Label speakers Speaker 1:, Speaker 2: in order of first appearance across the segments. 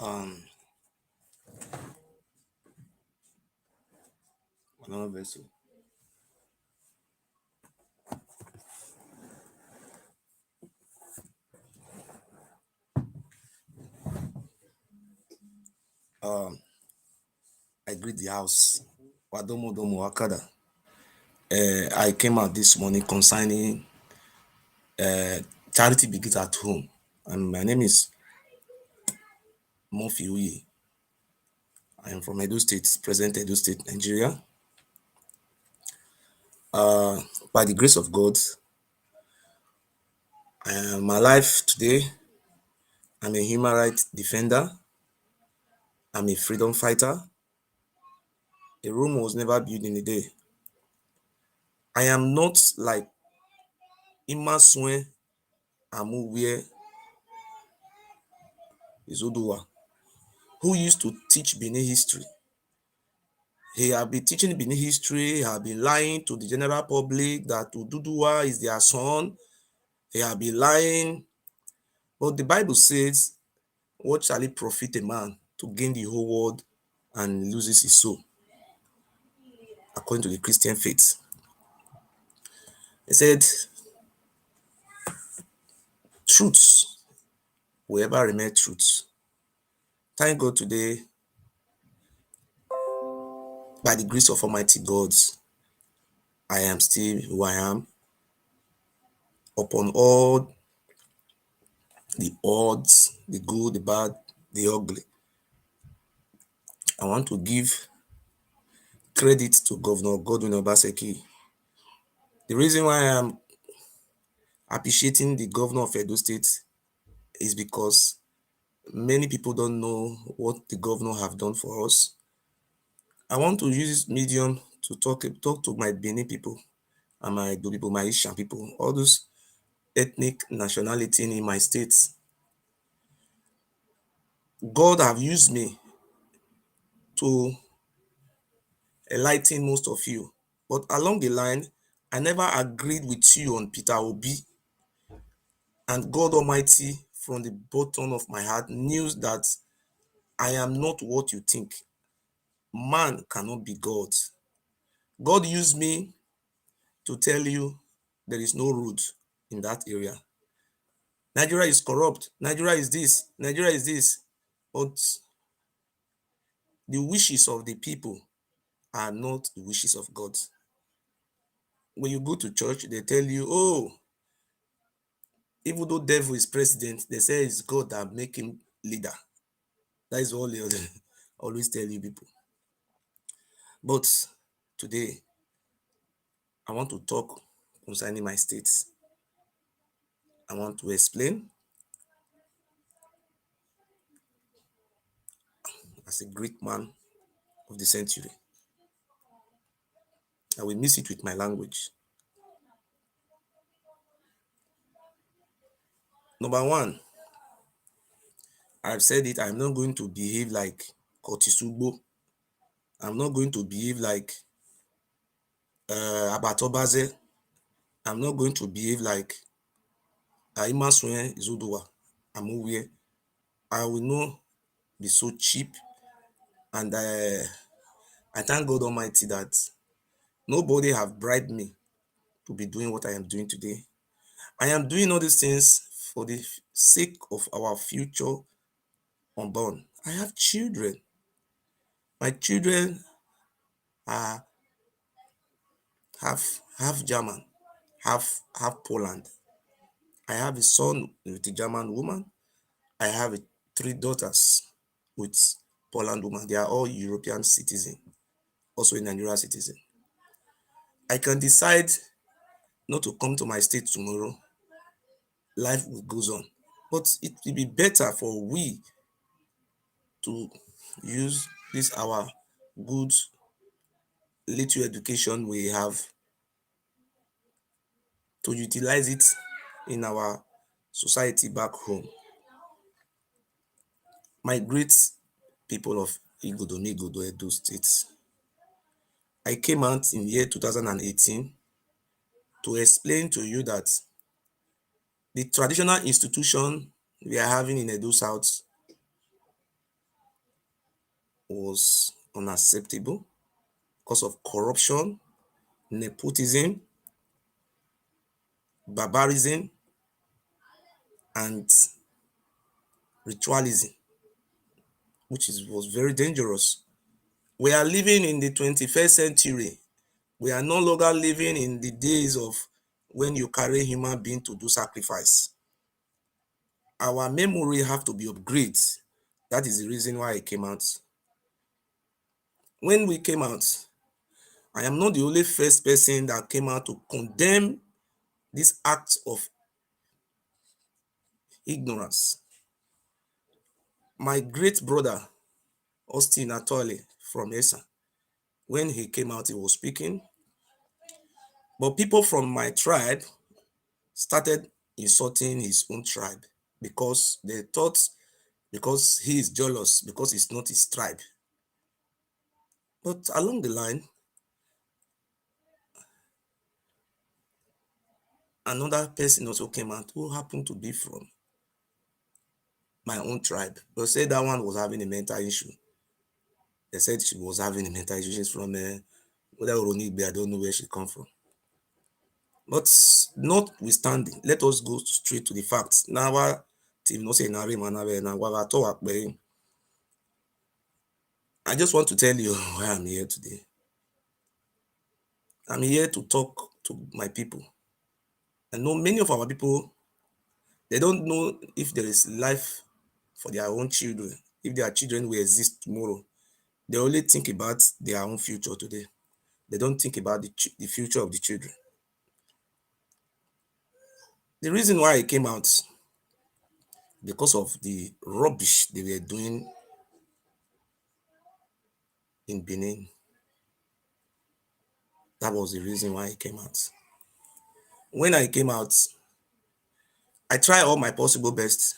Speaker 1: Um, Another vessel. Um, I greet the house. Wadomo domo wakada. I came out this morning concerning charity begins at home, and my name is Mofi Uyi. I am from Edo State, present Edo State, Nigeria. By the grace of God, my life today, I'm a human rights defender. I'm a freedom fighter. A Rome was never built in a day. I am not like Imaswe Amuwie Izoduwa, who used to teach Benin history. He had been teaching Benin history, he had been lying to the general public that Oduduwa is their son. He had been lying. But the Bible says, what shall it profit a man to gain the whole world and loses his soul? According to the Christian faith. He said, truth will ever remain truth. Thank God today, by the grace of Almighty God, I am still who I am. Upon all the odds, the good, the bad, the ugly, I want to give credit to Governor Godwin Obaseki. The reason why I'm appreciating the governor of Edo State is because many people don't know what the governor have done for us. I want to use this medium to talk to my Benin people and my Edo people, my Ishan people, all those ethnic nationality in my state. God have used me to enlighten most of you. But along the line, I never agreed with you on Peter Obi. And God Almighty, from the bottom of my heart, knew that I am not what you think. Man cannot be God. God used me to tell you there is no root in that area. Nigeria is corrupt. Nigeria is this. Nigeria is this. But the wishes of the people are not the wishes of God. When you go to church, they tell you, oh, even though devil is president, they say it's God that make him leader. That is all they always tell you people. But today, I want to talk concerning my states. I want to explain as a Greek man of the century. I will mix it with my language. Number one, I've said it, I'm not going to behave like Kotisugbo. I'm not going to behave like Abatobaze. I'm not going to behave like Aimaswe Izuduwa. I'm aware. I will not be so cheap. And I thank God Almighty that nobody have bribed me to be doing what I am doing today. I am doing all these things for the sake of our future unborn. I have children. My children are half German, half Poland. I have a son with a German woman. I have 3 daughters with Poland woman. They are all European citizens, also a Nigerian citizen. I can decide not to come to my state tomorrow. Life goes on. But it will be better for we to use this our good little education we have to utilize it in our society back home. My great people of Igodo Edo State, I came out in the year 2018 to explain to you that the traditional institution we are having in Edo South was unacceptable because of corruption, nepotism, barbarism, and ritualism, was very dangerous. We are living in the 21st century. We are no longer living in the days of when you carry human being to do sacrifice. Our memory have to be upgraded. That is the reason why I came out. When we came out, I am not the only first person that came out to condemn this act of ignorance. My great brother, Austin Atole from ESA, when he came out, he was speaking. But people from my tribe started insulting his own tribe because they thought because he is jealous, because it's not his tribe. But along the line, another person also came out who happened to be from my own tribe. They said that one was having a mental issue. They said she was having a mental issue. She's from whether Oronigbe, I don't know where she come from. But notwithstanding, let us go straight to the facts. Now, I just want to tell you why I'm here today. I'm here to talk to my people. I know many of our people, they don't know if there is life for their own children, if their children will exist tomorrow. They only think about their own future today. They don't think about the future of the children. The reason why I came out, because of the rubbish they were doing in Benin. That was the reason why I came out. When I came out, I tried all my possible best.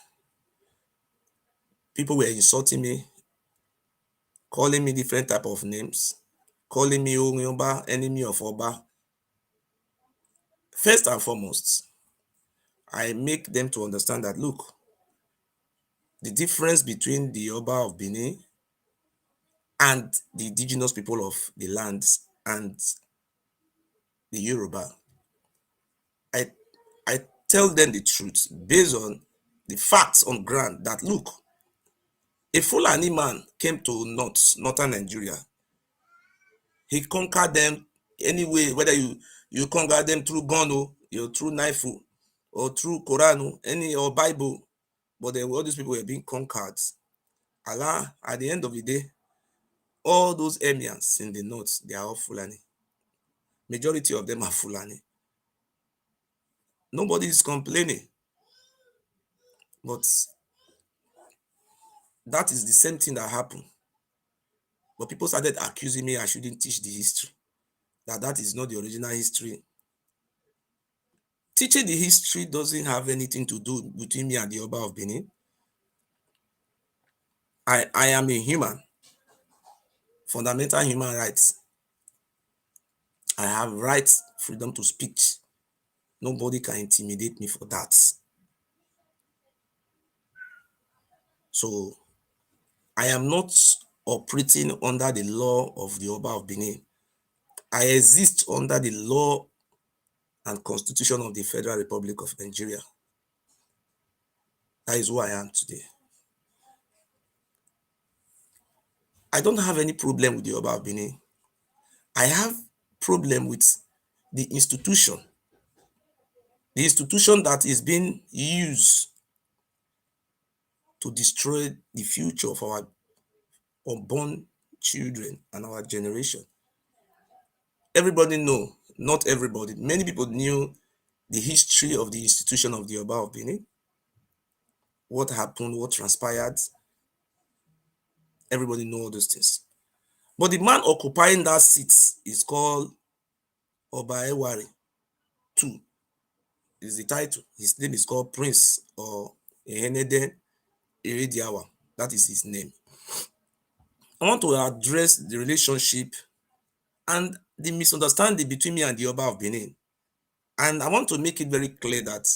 Speaker 1: People were insulting me, calling me different type of names, calling me Oba, enemy of Oba. First and foremost, I make them to understand that, look, the difference between the Oba of Benin and the indigenous people of the lands and the Yoruba, I, I tell them the truth based on the facts on ground that, look, a Fulani man came to northern Nigeria. He conquered them anyway, whether you conquer them through gun or through knife or through Quran or Bible, but then all these people were being conquered. Allah, at the end of the day, all those emirs in the north, they are all Fulani. Majority of them are Fulani. Nobody is complaining, but that is the same thing that happened. But people started accusing me I shouldn't teach the history, that is not the original history. Teaching the history doesn't have anything to do between me and the Oba of Benin. I am a human, fundamental human rights. I have rights, freedom to speech. Nobody can intimidate me for that. So I am not operating under the law of the Oba of Benin. I exist under the law and constitution of the Federal Republic of Nigeria. That is who I am today. I don't have any problem with the Oba of Benin. I have problem with the institution that is being used to destroy the future of our unborn children and our generation. Everybody know, not everybody, many people knew the history of the institution of the Oba of Benin, what happened, what transpired. Everybody know all those things. But the man occupying that seat is called Oba Ewari II, is the title. His name is called Prince or Ehenede Iridiawa. That is his name. I want to address the relationship and the misunderstanding between me and the Oba of Benin. And I want to make it very clear that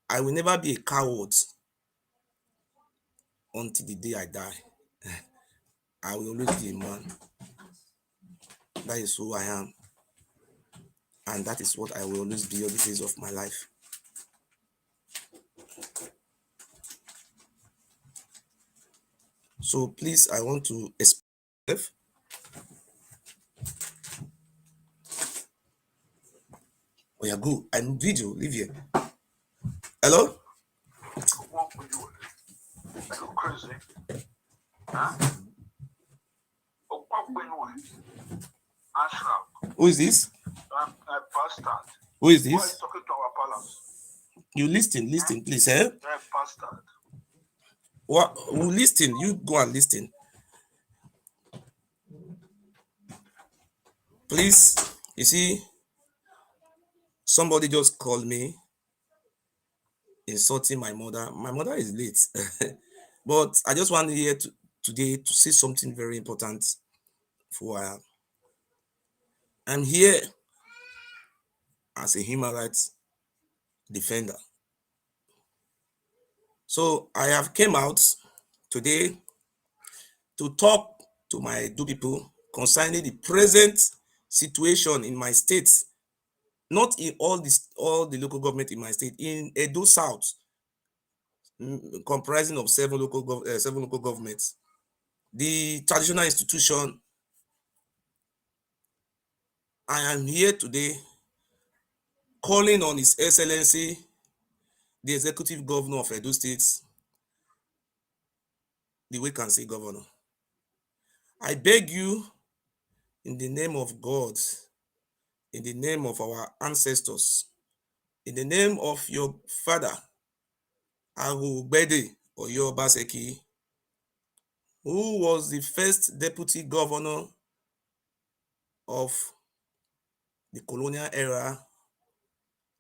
Speaker 1: I will never be a coward until the day I die. I will always be a man. That is who I am. And that is what I will always be all the days of my life. So please, I want to express. Oh yeah, go. I'm video. Leave here. Hello?
Speaker 2: What were you? Are you crazy? Huh? Oh, what were you? Answer up.
Speaker 1: Who is this?
Speaker 2: I'm a bastard.
Speaker 1: Who is
Speaker 2: Why are you
Speaker 1: this?
Speaker 2: talking to our palace?
Speaker 1: You listen, please, eh?
Speaker 2: You're a bastard.
Speaker 1: What? Listen. You go and listen, please. You see, somebody just called me insulting my mother. My mother is late, but I just want here today to say something very important for I am. I'm here as a human rights defender. So I have came out today to talk to my two people concerning the present situation in my state, not in all the local government in my state, in Edo South, comprising of seven local governments. The traditional institution. I am here today calling on His Excellency, the Executive Governor of Edo State, the Vacancy Governor. I beg you, in the name of God, in the name of our ancestors, in the name of your father, Arugbede Oyo Obaseki, who was the first deputy governor of the colonial era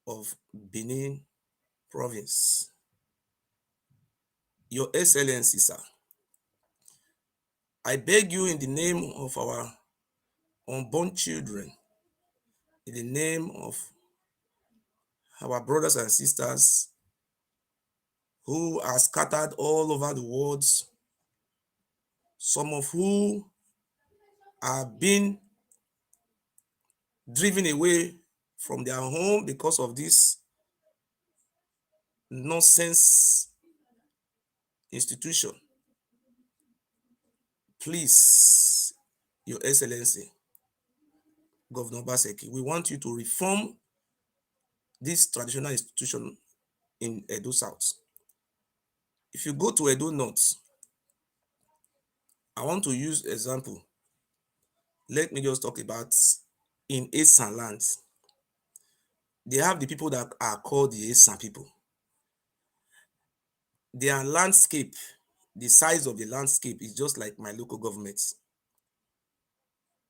Speaker 1: of Benin province. Your Excellency, sir, I beg you in the name of our unborn children, in the name of our brothers and sisters who are scattered all over the world, some of who are being driven away from their home because of this nonsense institution. Please, Your Excellency, Governor Obaseki, we want you to reform this traditional institution in Edo South. If you go to Edo North, I want to use example. Let me just talk about in Esan lands. They have the people that are called the Esan people. Their landscape, the size of the landscape is just like my local governments.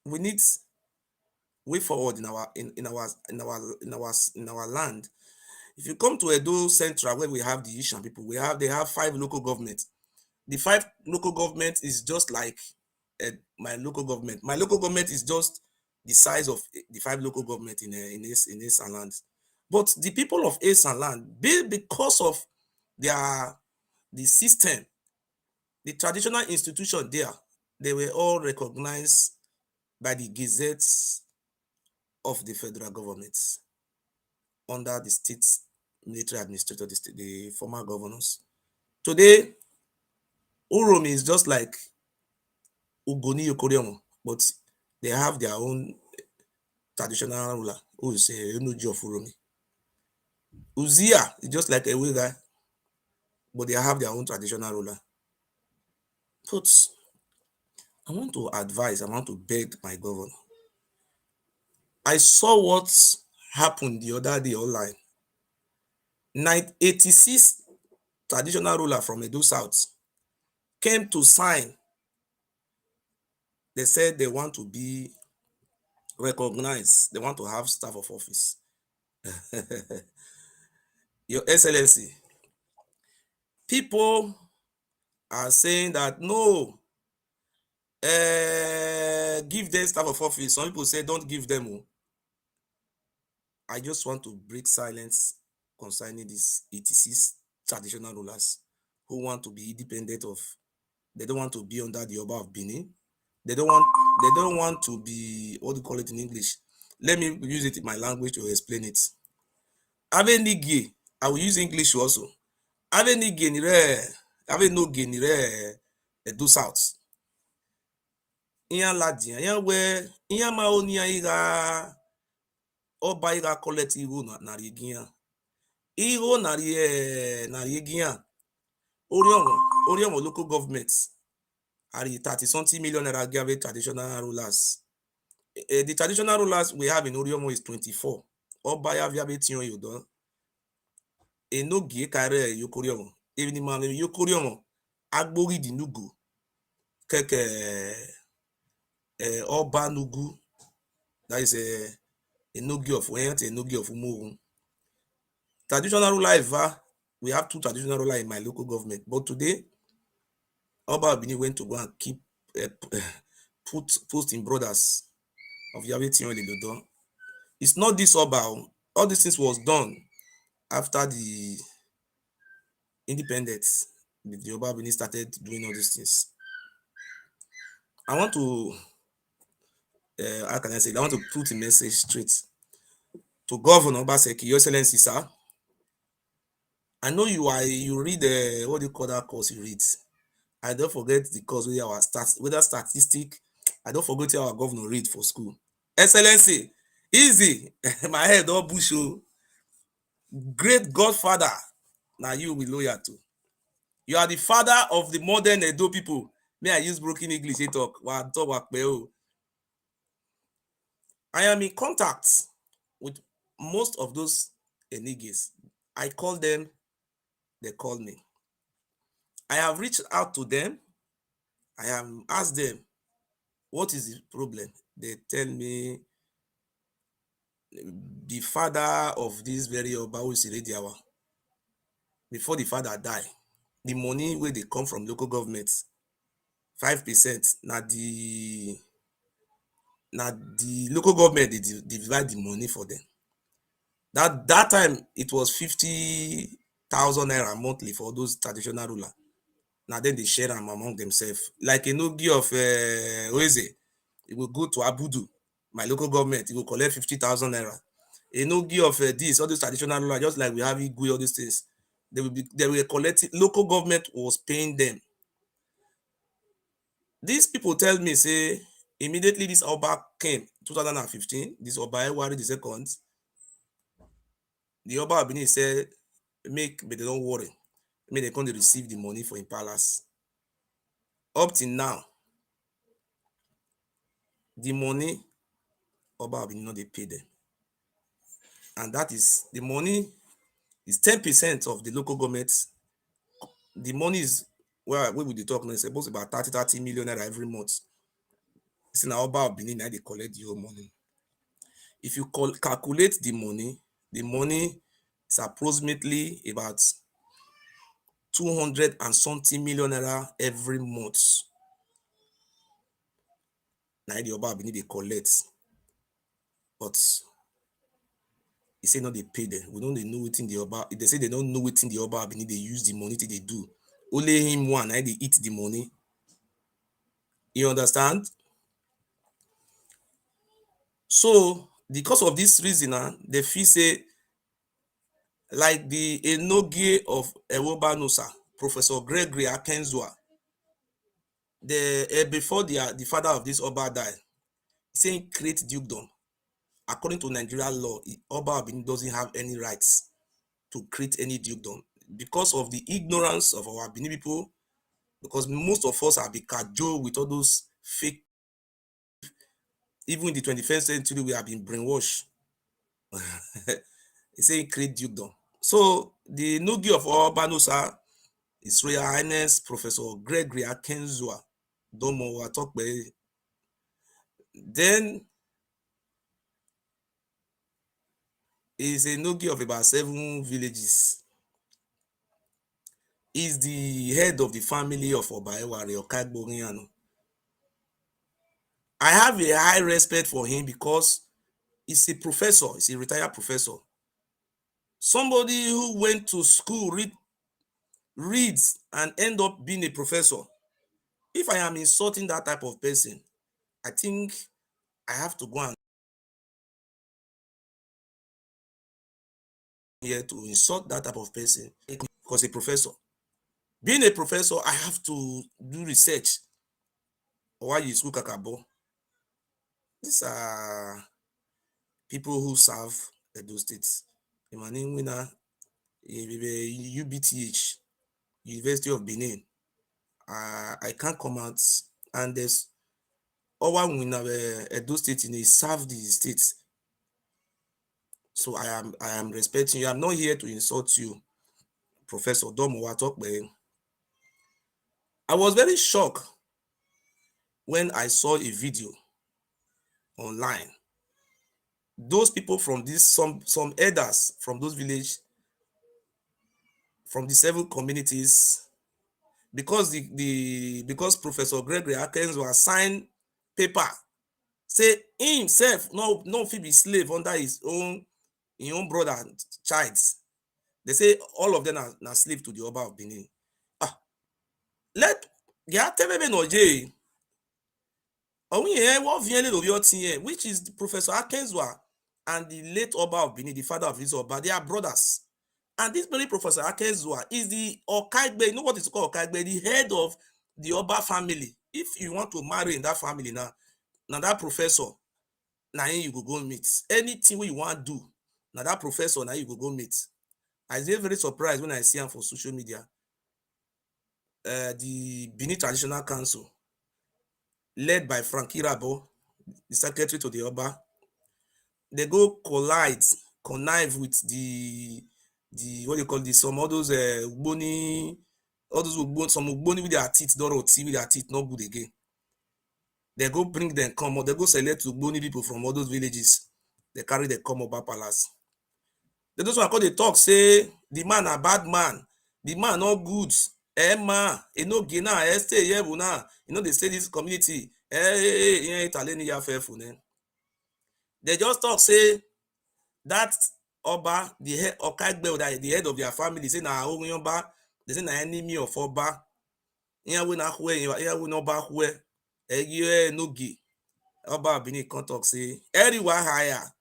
Speaker 1: We need way forward in our land. If you come to Edo Central, where we have the Ishan people, they have 5 local governments. The 5 local government is just like my local government. My local government is just the size of the 5 local government in Esan land. But the people of Esan land, because of their the system, the traditional institution there, they were all recognized by the gazettes of the federal government under the state military administrator, the former governors. Today, Uromi is just like Ugoni Yokoriomo, but they have their own traditional ruler who is a Enuji of Uromi. Uzia is just like a Wega, but they have their own traditional ruler. But I want to beg my governor. I saw what happened the other day online. 86 traditional ruler from Edo South came to sign. They said they want to be recognized. They want to have staff of office. Your Excellency, people are saying that no, give them staff of office. Some people say don't give them. I just want to break silence concerning these 86 traditional rulers who want to be independent of, they don't want to be under the Oba of Benin. They don't want they don't want to be, what do you call it in English? Let me use it in my language to explain it. Enegies, I will use English also. Enegies ni re, Enegies ni re Edo South. Iya ladian, iya we, iya ma oni ira oba ira collect iro na rigian. Iro na rigian. Orion local government are 30 something million naira give traditional rulers. The traditional rulers we have in Oriomo is 24. Oba ya via betiyon yodo. Enogie kare yokoriomo. Even man yokoriomo. Agbori di nugu. Keke Oba nugu. That is Enogie of Went, Enogie of Umogun. Traditional ruler, we have two traditional rulers in my local government. But today, Oba Abini went to go and keep put post in brothers of Yahweh Tion Lelodo. It's not this Oba. All these things was done after the independence. The Oba Abini started doing all these things. I want to, how can I say? I want to put a message straight to Governor Obaseki, Your Excellency, sir. I know you read what do you call that course you read? I don't forget the course whether statistic. I don't forget our governor read for school. Excellency, easy. My head all bush. Great Godfather. Now you will lawyer too. You are the father of the modern Edo people. May I use broken English? Talk. I am in contact with most of those Enegies. I call them, they call me. I have reached out to them. I have asked them, what is the problem? They tell me the father of this very Oba who is Irediawa, before the father die, the money where they come from local government, 5%, na the local government they divide the money for them. That time it was 50,000 naira monthly for those traditional ruler. Now then they share them among themselves. Like a Nogi of Oeze, it will go to Abudu, my local government, it will collect 50,000 naira. A Nogi of this, all these traditional ruler, just like we have Igwe, all these things, they will collect it. Local government was paying them. These people tell me, say, immediately this Oba came, 2015, this Oba Ewari the second, the Oba Abini said, but they don't worry. They can't receive the money for in palace. Up till now, the money Oba Abini not they pay them. And that is, the money is 10% of the local government. The money is, well, we will talk now, it's supposed to be about 30 million naira every month. It's now Oba Abini now they collect the whole money. If you calculate the money is approximately about 200 and something million naira every month. Now the Oba Abini they collect, but he say no, they pay them. We don't know what in the Oba. They say they don't know what in the Oba Abini they use the money to they do. Only him one, now they eat the money. You understand? So because of this reason, they feel say like the Enogie of Ewoba Nusa, Professor Gregory Akenzua, before the father of this Oba died, he saying create dukedom. According to Nigerian law, Oba Abini doesn't have any rights to create any dukedom because of the ignorance of our Benin people. Because most of us have been cajoled with all those fake. Even in the 21st century, we have been brainwashed. He saying create dukedom. So the Nugi of Obanosa is Royal Highness Professor Gregory Akenzua. Domo Watokbe. Then is a Nugi of about 7 villages. Is the head of the family of Obaewari Okagboriano. I have a high respect for him because he's a professor, he's a retired professor. Somebody who went to school, reads, and end up being a professor. If I am insulting that type of person, I think I have to go and here to insult that type of person because a professor. Being a professor, I have to do research. Why you school kakabo? These are people who serve Edo states. My name winner, UBTH, University of Benin. I can't come out, and there's our winner Edo State in a serve the states. So I am respecting you. I'm not here to insult you, Professor Domo Watokbe. I was very shocked when I saw a video online. Those people from this, some elders from those village, from the 7 communities, because because Professor Gregory Akens was signed paper, say himself no fit be slave under his own brother and child. They say all of them are slave to the Oba of Benin. Ah, let Giatebe Noje. Which is Professor Akenzwa and the late Oba of Benin, the father of his Oba, they are brothers. And this very Professor Akenzwa is the Okaigbe, you know what is called Okaigbe, the head of the Oba family. If you want to marry in that family now that professor, now you go meet. Anything you want to do, now that professor, now you go meet. I was very surprised when I see him for social media. The Benin Traditional Council, led by Frankie Rabo, the secretary to the Oba, they go connive with the what do you call this? Some all those Ugboni, all those Ugboni, some Ugboni with their teeth, Dorothy with their teeth not good again. They go bring them come up, they go select Ugboni people from all those villages. They carry them come up palace. They just want to talk, say the man a bad man, the man not good. Man, no gain now, stay here now. They say this community, they just talk, say that Oba, the head Okagbe, the head of their family, say na Oba, they say na enemy of Oba. Here we na where, here we no back where, no gi. Oba Bini can talk, say, everywhere higher,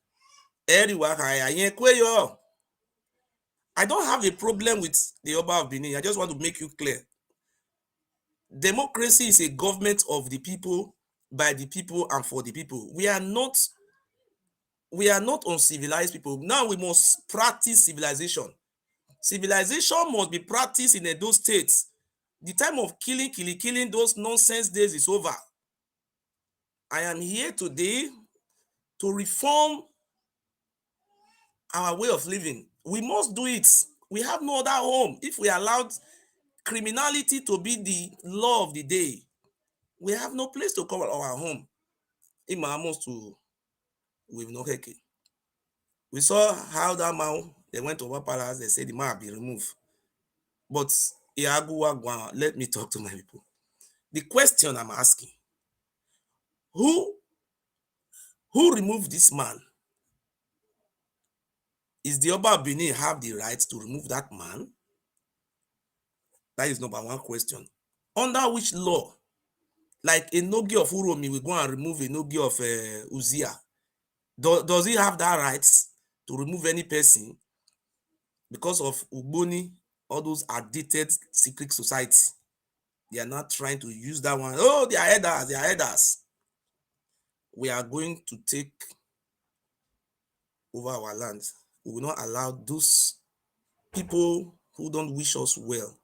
Speaker 1: I don't have a problem with the Oba of Benin. I just want to make you clear. Democracy is a government of the people, by the people, and for the people. We are not uncivilized people. Now we must practice civilization. Civilization must be practiced in those states. The time of killing, those nonsense days is over. I am here today to reform our way of living. We must do it. We have no other home. If we allowed criminality to be the law of the day, we have no place to call our home. We saw how that man, they went to Oba Palace, they said the man be removed. But let me talk to my people. The question I'm asking, who removed this man? Is the Oba of Benin have the right to remove that man? That is number one question. Under which law? Like Enogi of Uromi, we go and remove Enogi of Uzia. Does he have that right to remove any person because of Ugboni, all those addicted secret society? They are not trying to use that one. Oh, they are elders. We are going to take over our land. We will not allow those people who don't wish us well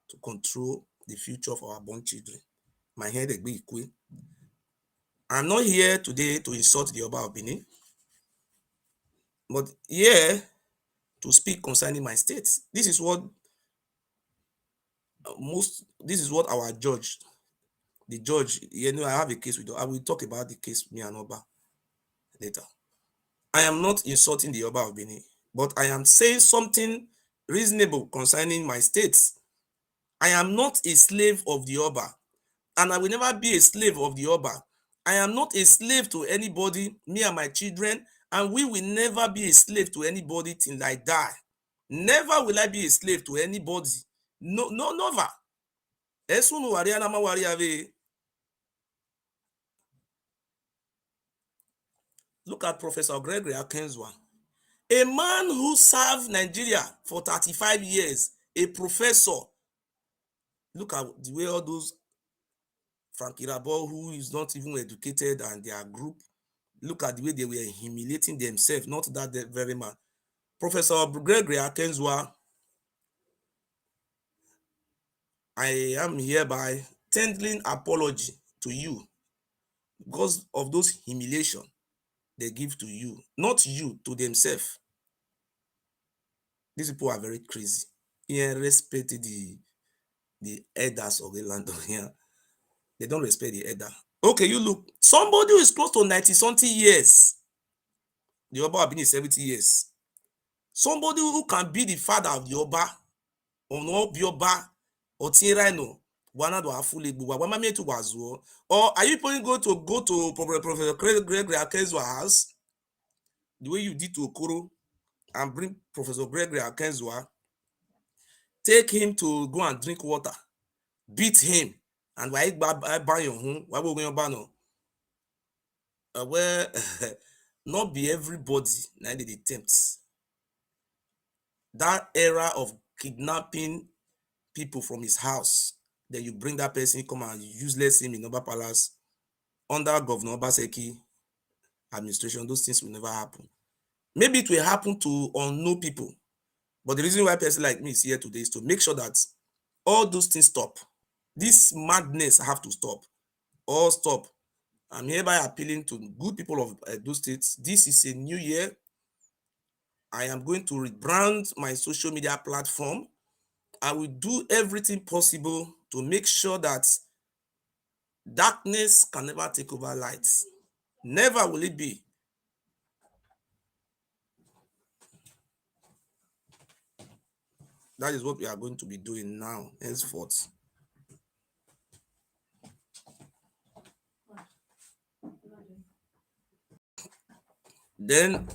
Speaker 1: to control the future of our born children. My head a big quick. I'm not here today to insult the Oba of Benin, but here to speak concerning my state. This is what our judge, the judge, I have a case with. I will talk about the case me and Oba later. I am not insulting the Oba of Benin, but I am saying something reasonable concerning my state. I am not a slave of the Oba, and I will never be a slave of the Oba. I am not a slave to anybody, me and my children, and we will never be a slave to anybody till I die. Never will I be a slave to anybody. No, never. Look at Professor Gregory Akenzwa, a man who served Nigeria for 35 years, a professor. Look at the way all those Frankie Rabo, who is not even educated, and their group, look at the way they were humiliating themselves, not that very man. Professor Gregory Akenzwa, I am hereby tendering apology to you because of those humiliation they give to you, not you, to themselves. These people are very crazy. Here, respect the elders of the land of here. They don't respect the elder. Okay, you look, somebody who is close to 90 something years, the Oba have been in 70 years. Somebody who can be the father of the Oba, or be Oba, or Tirano, one do fully to or are you going to Professor Gregory Akezwa house the way you did to Okoro and bring Professor Gregory Akezwa, take him to go and drink water, beat him, and why buy your home? Why we going to where not be everybody na dey tempt. That era of kidnapping people from his house, then you bring that person come and useless him in Oba Palace under Governor Obaseki administration, those things will never happen. Maybe it will happen to unknown people, but the reason why person like me is here today is to make sure that all those things stop. This madness have to stop. All stop. I'm hereby appealing to good people of those states. This is a new year. I am going to rebrand my social media platform. I will do everything possible to make sure that darkness can never take over light. Never will it be. That is what we are going to be doing now, henceforth. Then,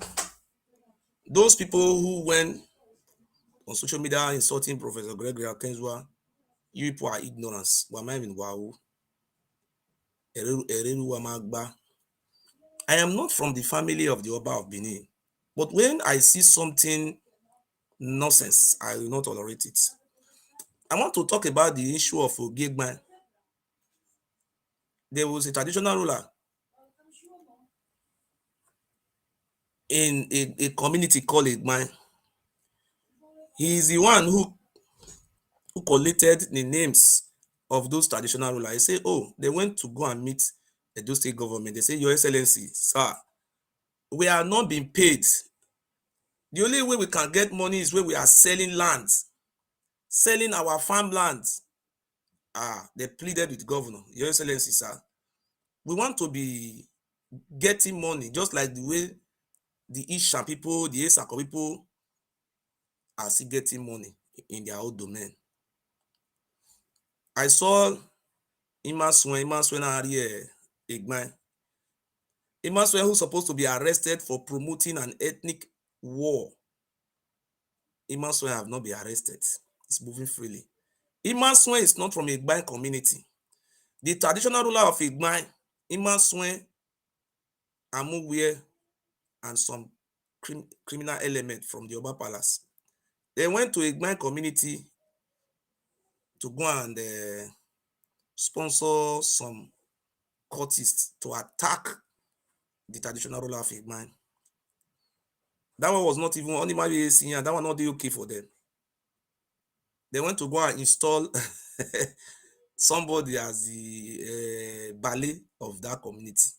Speaker 1: those people who went on social media insulting Professor Gregory Akenzwa, you people are ignorance. I am not from the family of the Oba of Benin, but when I see something nonsense, I will not tolerate it. I want to talk about the issue of Ogegban. There was a traditional ruler in a community called Egban. He is the one who collected the names of those traditional rulers. He say, oh, they went to go and meet the Edo State government. They say, Your Excellency, sir, we are not being paid. The only way we can get money is when we are selling lands, selling our farmlands. They pleaded with the governor, Your Excellency, sir, we want to be getting money just like the way the Ishan people, the Esako people are still getting money in their own domain. I saw Imasuen Egban. Imasuen, who's supposed to be arrested for promoting an ethnic war. Imasuen have not been arrested. He's moving freely. Imasuen is not from Egban community. The traditional ruler of Egban, Imasuen, Amuwie, and some criminal element from the Oba Palace. They went to Egban community to go and sponsor some cultists to attack the traditional ruler of Egban. That one was not even only my senior, that one not okay for them. They went to go and install somebody as the ballet of that community.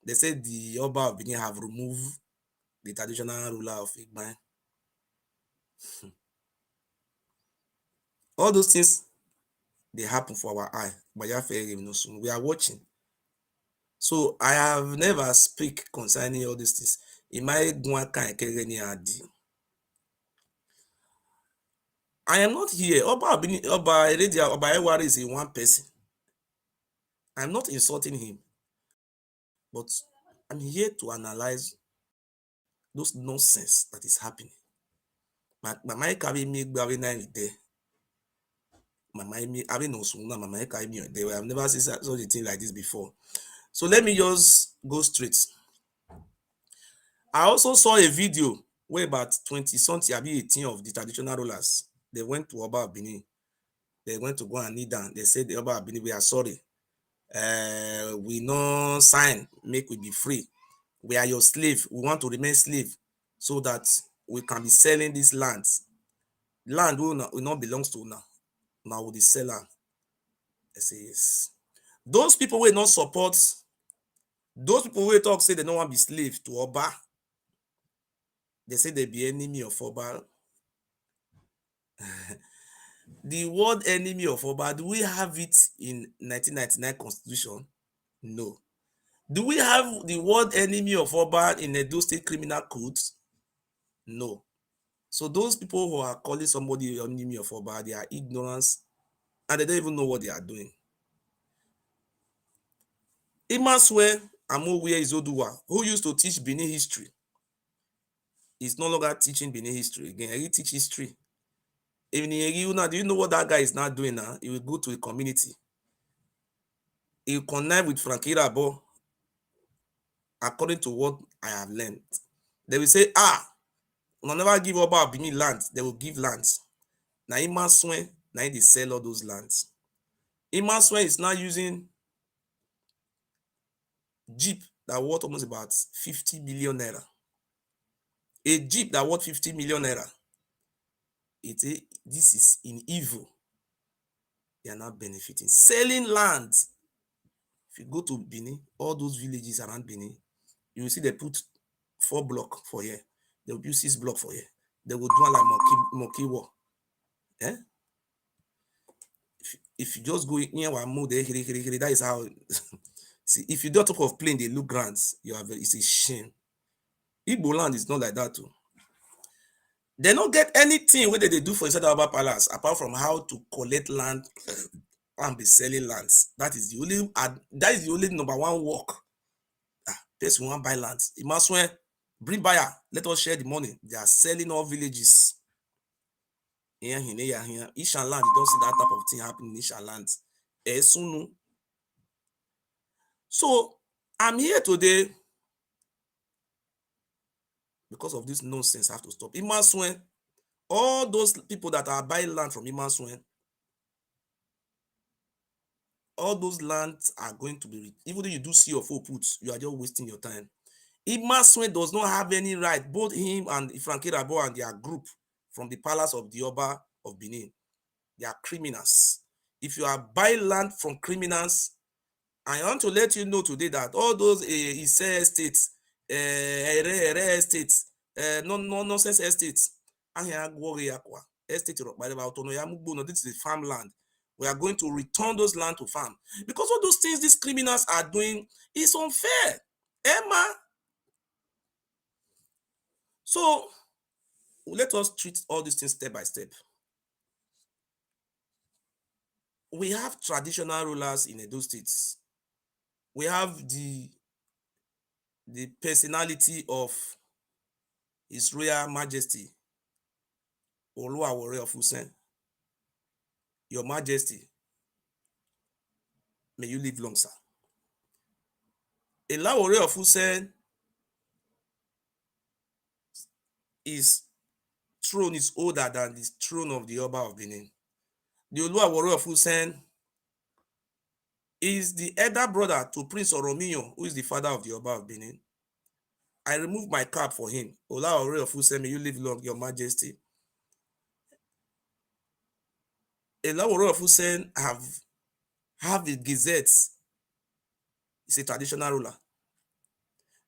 Speaker 1: They said the Oba of Benin have removed the traditional ruler of Egban. All those things, they happen for our eye. We are watching. So I have never speak concerning all these things. I am not here. Oba Ewari is a one person. I'm not insulting him, but I'm here to analyze those nonsense that is happening. Mama carry me there. Mama I've never seen such a thing like this before. So let me just go straight. I also saw a video where about 20 something, abi 18 of the traditional rulers, they went to Oba of Benin. They went to go and kneel down. They said, the Oba of Benin, we are sorry. We no sign, make we be free. We are your slave. We want to remain slave so that we can be selling these lands. Land will not belongs to now. Now we the seller. They say yes. Those people will not support. Those people will talk say they don't want to be slave to Oba. They say they be enemy of Oba. The word enemy of Oba, do we have it in 1999 constitution? No. Do we have the word enemy of Oba in Edo State Criminal Code? No. So those people who are calling somebody enemy of Oba, they are ignorance and they don't even know what they are doing. Imaswe Amowie Izoduwa, who used to teach Benin history, is no longer teaching Benin history again. He teach history. Even now, do you know what that guy is now doing now? He will go to the community. He will connect with Frankie Rabo, according to what I have learned. They will say, we'll never give Oba Benin land. They will give lands. Now Imaswe, now they sell all those lands. Imaswe is now using Jeep that worth almost about 50 million naira. A Jeep that worth 50 million naira. This is in evil. They are not benefiting. Selling land. If you go to Benin, all those villages around Benin, you will see they put 4 blocks for here. They will put 6 blocks for here. They will do like monkey war. Eh? If you just go near one mode, that is how. See, if you don't talk of plane, they look grand. It's a shame. Igbo land is not like that too. They don't get anything whether they do for inside Aba Palace apart from how to collect land and be selling lands. That is the only number one work. Person want buy land. It must bring buyer. Let us share the money. They are selling all villages. Here. Ishan land, you don't see that type of thing happening in Ishan land. So I'm here today because of this nonsense. I have to stop. Imaswen, all those people that are buying land from Imaswen, all those lands are going to be, even though you do see your full puts, you are just wasting your time. Imaswen does not have any right, both him and Frankie Rabo and their group from the palace of the Oba of Benin. They are criminals. If you are buying land from criminals, I want to let you know today that all those Ise estates, Ere estates, nonsense estates, estate this is farmland. We are going to return those land to farm because all those things these criminals are doing is unfair. Emma. So let us treat all these things step by step. We have traditional rulers in Edo states. We have the personality of His Royal Majesty Oluwawore of Usen. Your Majesty, may you live long, sir. Olawore of Usen, his throne is older than the throne of the Oba of Benin. The Oluwawore of Usen is the elder brother to Prince Oromiyo, who is the father of the Oba of Benin. I remove my cap for him. Olawore of Usen, may you live long, Your Majesty. Olawore of Usen have the gazettes. He's a traditional ruler.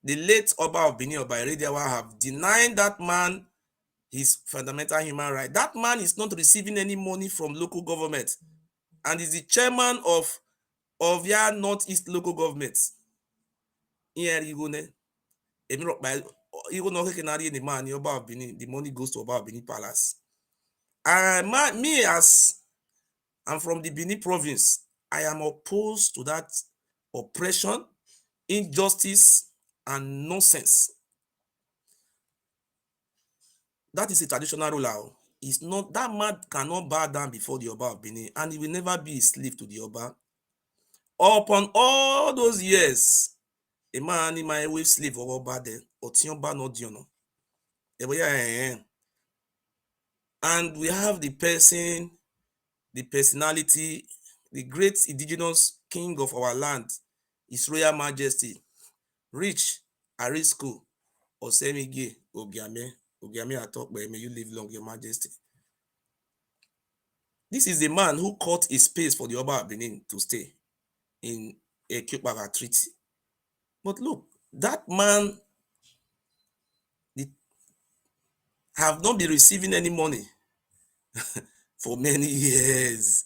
Speaker 1: The late Oba of Benin, Oba Erediawa, have denied that man his fundamental human right. That man is not receiving any money from local government and is the chairman of Ovia Northeast local government. The money goes to Oba of Benin Palace. Me, as I'm from the Benin province, I am opposed to that oppression, injustice, and nonsense. That is a traditional ruler. It's not that man cannot bow down before the Oba of Benin, and he will never be a slave to the Oba. Upon all those years, a man in my way slave or bad or tionba no diono. And we have the person, the personality, the great indigenous king of our land, His Royal Majesty, Rich Arisco Osemige Ogiame. Ogiame Atokbe, may you live long, Your Majesty. This is the man who cut a space for the Oba of Benin to stay in a Kyokbaga treaty. But look, that man have not been receiving any money for many years.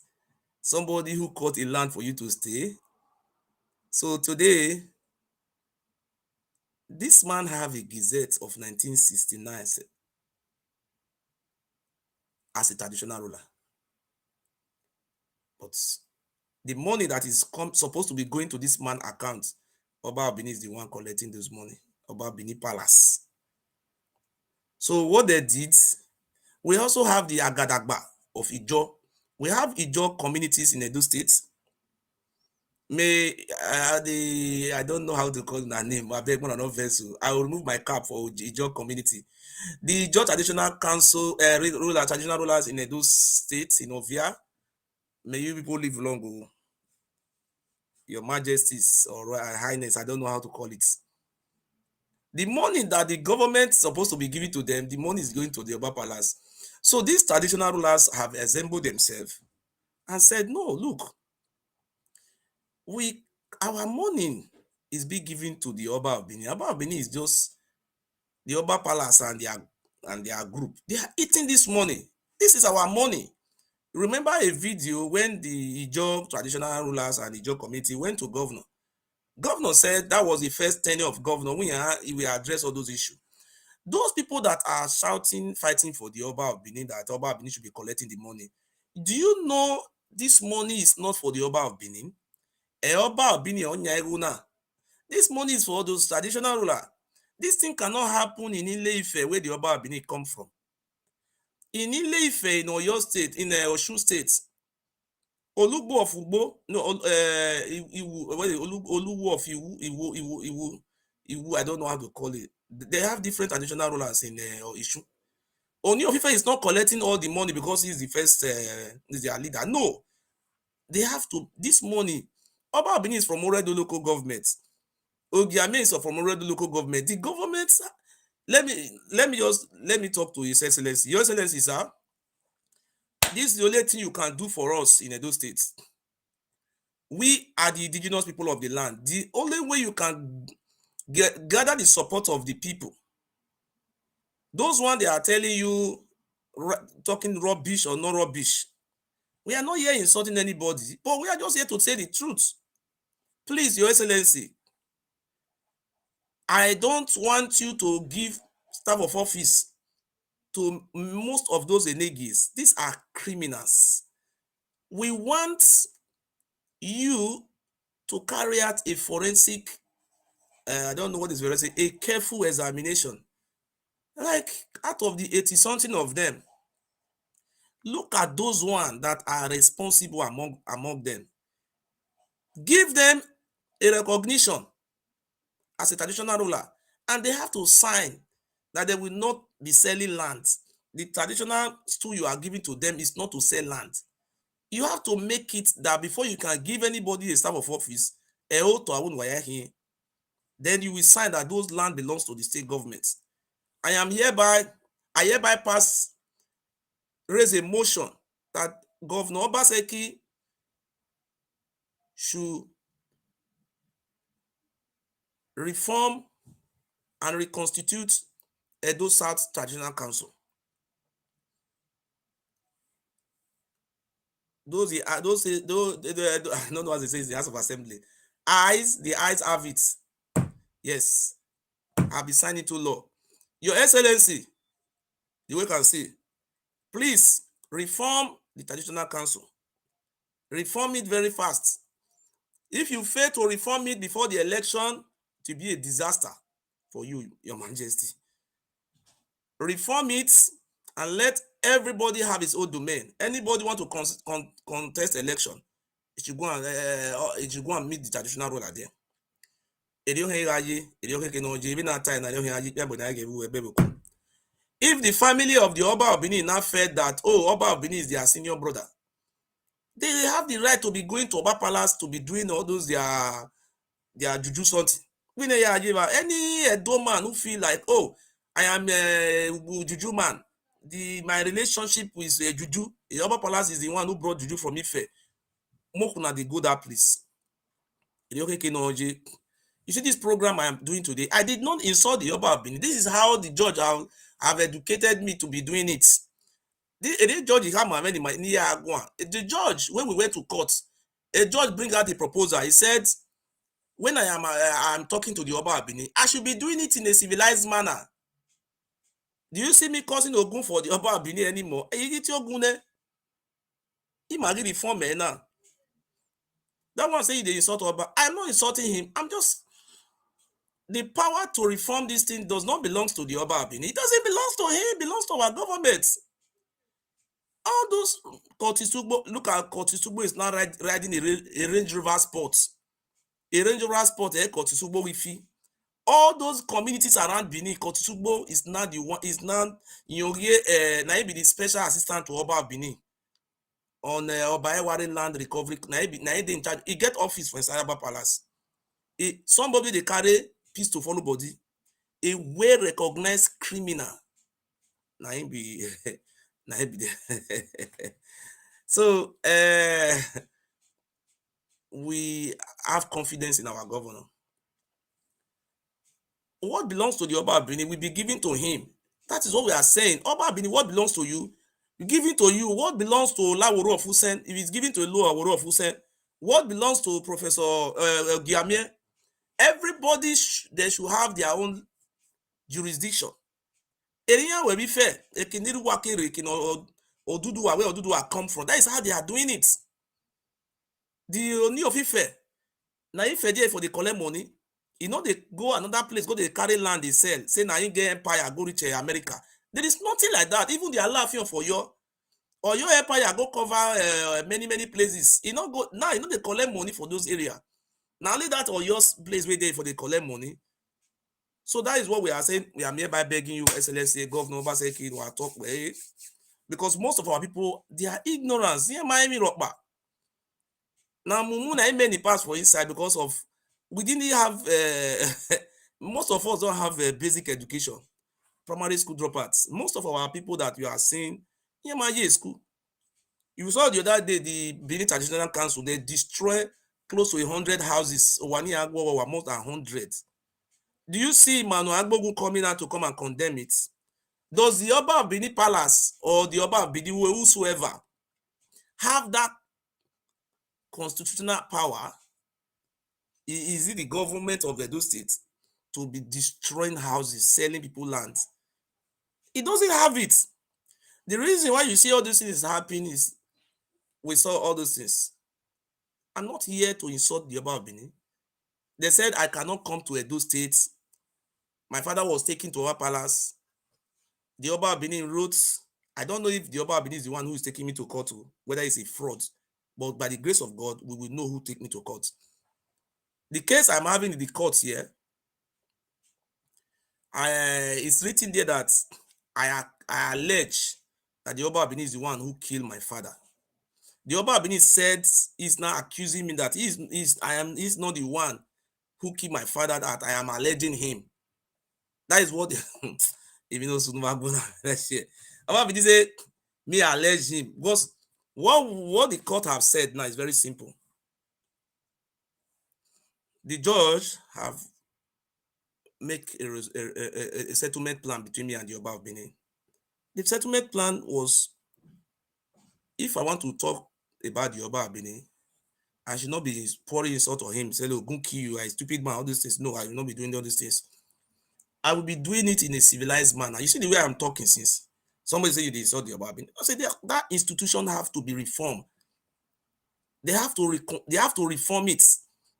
Speaker 1: Somebody who cut a land for you to stay. So today, this man have a gazette of 1969 as a traditional ruler. But the money that is supposed to be going to this man account, Oba Benin is the one collecting those money. Oba Benin Palace. So what they did, we also have the Agadagba of Ijo. We have Ijo communities in Edo State. I don't know how to call that name. I beg one another vessel. I will remove my cap for Ijo community. The Ijo traditional council, traditional rulers in Edo State, in Ovia. May you people live long, Your Majesties or Royal Highness. I don't know how to call it. The money that the government is supposed to be giving to them, the money is going to the Oba Palace. So these traditional rulers have assembled themselves and said, no, look, our money is being given to the Oba of Benin. Oba of Benin is just the Oba Palace and their group. They are eating this money. This is our money. Remember a video when the Ijo traditional rulers and the Ijo committee went to governor. Governor said that was the first tenure of governor when he will address all those issues. Those people that are shouting, fighting for the Oba of Benin, that Oba of Benin should be collecting the money. Do you know this money is not for the Oba of Benin? Oba of Benin, this money is for all those traditional rulers. This thing cannot happen in Ile-Ife, where the Oba of Benin come from. In Ile-Ife, in Oyo State, in Osun State, Olugbo of Ugbo, no, Oluwo of Iwu, I don't know how to call it. They have different traditional rulers in Ishu. Oni of Ife is not collecting all the money because he's the first, he's their leader. No, they have to, this money, Oba Benin is from Oredo local government. Ogiame is from Oredo local government. The government, let me talk to His Excellency. Your Excellency, sir, this is the only thing you can do for us in Edo State. We are the indigenous people of the land. The only way you can gather the support of the people, those one they are telling you, talking rubbish or no rubbish, we are not here insulting anybody, but we are just here to say the truth. Please, Your Excellency, I don't want you to give staff of office to most of those Enegies. These are criminals. We want you to carry out a forensic, I don't know what is forensic, a careful examination. Like out of the 80 something of them, look at those ones that are responsible among them. Give them a recognition as a traditional ruler, and they have to sign that they will not be selling land. The traditional stool you are giving to them is not to sell land. You have to make it that before you can give anybody a staff of office, then you will sign that those land belongs to the state government. I hereby raise a motion that Governor Obaseki should reform and reconstitute Edo South Traditional Council. Those I don't know what they say, is the House of Assembly. The eyes have it. Yes, I'll be signing to law. Your Excellency, the way you can see, please reform the Traditional Council. Reform it very fast. If you fail to reform it before the election, it will be a disaster for you, Your Majesty. Reform it and let everybody have his own domain. Anybody want to contest election, it should go and meet the traditional ruler there. If the family of the Oba of Benin now felt that, oh, Oba of Benin is their senior brother, they have the right to be going to Oba Palace to be doing all those their juju something. Any Edo man who feel like, oh, I am a juju man, my relationship with juju, the Oba Palace is the one who brought juju from Ife. Mokuna they go that place. You see this program I am doing today, I did not insult the Oba of Benin. This is how the judge have educated me to be doing it. The judge the judge, when we went to court, a judge bring out a proposal. He said, when I'm talking to the Oba of Benin, I should be doing it in a civilized manner. Do you see me causing Ogun for the Oba of Benin anymore? Imagine the form now. That one say they insult Oba. I'm not insulting him. I'm just, the power to reform this thing does not belong to the Oba of Benin. It doesn't belong to him. It belongs to our government. All those Kotisugbo, look at Kotisugbo is now riding a Range Rover Sport. A Range Rover Sport, Kotisugbo Wifi. All those communities around Benin, Kotisugbo is now the one, is now now be the special assistant to Oba of Benin on Oba Ewari land recovery. Now he in charge. He get office for inside Oba Palace. Somebody they carry peace to follow body. A well recognized criminal. Now he be now he be there. So we have confidence in our governor. What belongs to the Oba of Benin will be given to him. That is what we are saying. Oba of Benin, what belongs to you? Given to you. What belongs to Laworo of Hussein? If it's given to Laworo of Hussein, what belongs to Professor Giamie? Everybody they should have their own jurisdiction. Area will be fair. Oduduwa, where Oduduwa come from. That is how they are doing it. The Oni of Ife, na Ife there for the collect money. They go another place, go they carry land, they sell. Say na you get empire, go reach America. There is nothing like that. Even the Alaafin for your empire go cover many places. Go now. They collect money for those areas. Now only that or your place where they for the collect money. So that is what we are saying. We are hereby begging you, Excellency Governor Obaseki, to talk way, because most of our people, they are ignorance. Now mumu na many pass for inside because of we didn't have most of us don't have a basic education, primary school dropouts. Most of our people that you are seeing in school. You saw the other day the Benin Traditional Council, they destroy close to 100 houses. More than 100. Do you see Manu Agbogu coming out to come and condemn it? Does the Oba of Benin Palace or the Oba of Benin, whosoever, have that constitutional power? Is it the government of Edo State to be destroying houses, selling people land? It doesn't have it. The reason why you see all these things happening is we saw all those things. I'm not here to insult the Oba of Benin. They said I cannot come to Edo State. My father was taken to our palace. The Oba of Benin wrote, I don't know if the Oba of Benin is the one who is taking me to court, whether it's a fraud, but by the grace of God, we will know who take me to court. The case I'm having in the court here, it's written there that I allege that the Oba of Benin is the one who killed my father. The Oba of Benin said he's now accusing me that he's not the one who killed my father, that I am alleging him. That is what even though Oba of Benin say me allege him, because what the court have said now is very simple. The judge have make a settlement plan between me and the Oba of Benin. The settlement plan was, if I want to talk about the Oba of Benin, I should not be pouring insult on him, say, "Oh, go kill you, a stupid man," all these things. No, I will not be doing all these things. I will be doing it in a civilized manner. You see the way I'm talking since. Somebody say you insult the Oba of Benin. I say that institution have to be reformed. They have to reform it.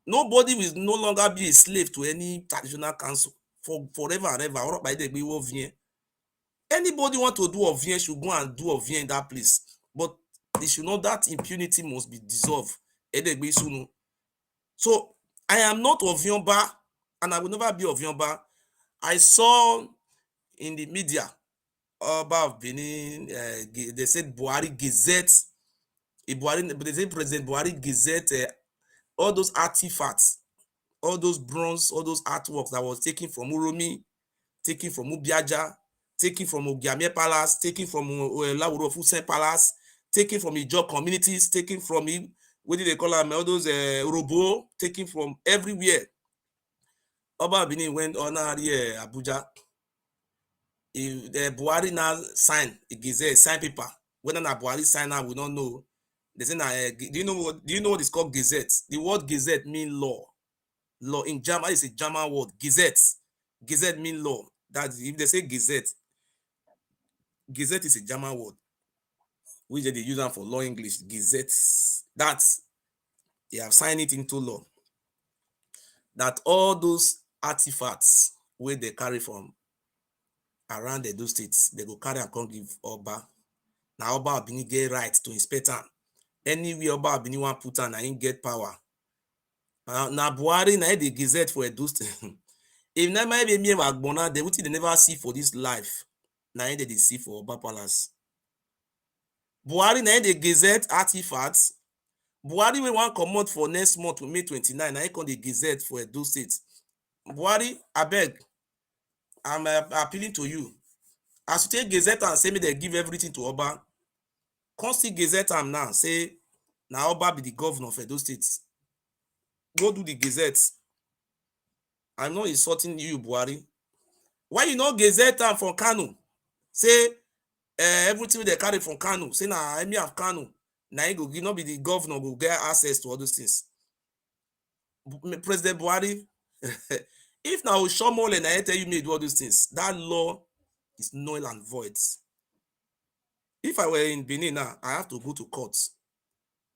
Speaker 1: Nobody will no longer be a slave to any traditional council for forever and ever. Anybody want to do Ovien should go and do Ovien in that place. But they should know that impunity must be dissolved. So I am not Ovionba. and I will never be of Yoruba. I saw in the media about Benin, they said Buhari Gazette, they say President Buhari Gazette, all those artifacts, all those bronze, all those artworks that was taken from Uromi, taken from Ubiaja, taken from Ogiame Palace, taken from Lawuro Fusen Palace, taken from Ijaw communities, taken from, what do they call them, all those Robo, taken from everywhere. Oba Benin went on Abuja. If the Buhari now sign a gazette, sign paper, whether na Buhari sign now, we don't know. They say do you know what is called gazette? The word gazette mean law. Law in German is a German word. Gazette. Gazette mean law. That if they say gazette, gazette is a German word, which they use them for law English. Gazette. That they have signed it into law. That all those artifacts where they carry from around the those states, they go carry and come give Oba. Now Oba Benin get right to inspect am. Anywhere Oba Benin wan put am, na him get power. Na Buhari na the gazette for Edo State. If na maybe me Agbona, they wetin they never see for this life, na him dey see for Oba Palace. Buhari na the gazette artifacts. Buhari wey wan comot for next month, May 29, na him come the gazette for Edo State. Buhari, abeg, I'm appealing to you. As you take gazette am say make dem give everything to Oba, come still gazette am now say na Oba be the governor of Edo State. Go do the gazette. I'm not insulting you, Buhari. Why you no gazette am from Kano? Say everything they carry from Kano, say na Emir of Kano, na him go give, not be the governor go get access to all those things. President Buhari, if na Oshomole na him tell you make do all those things, that law is null and void. If I were in Benin now, I have to go to court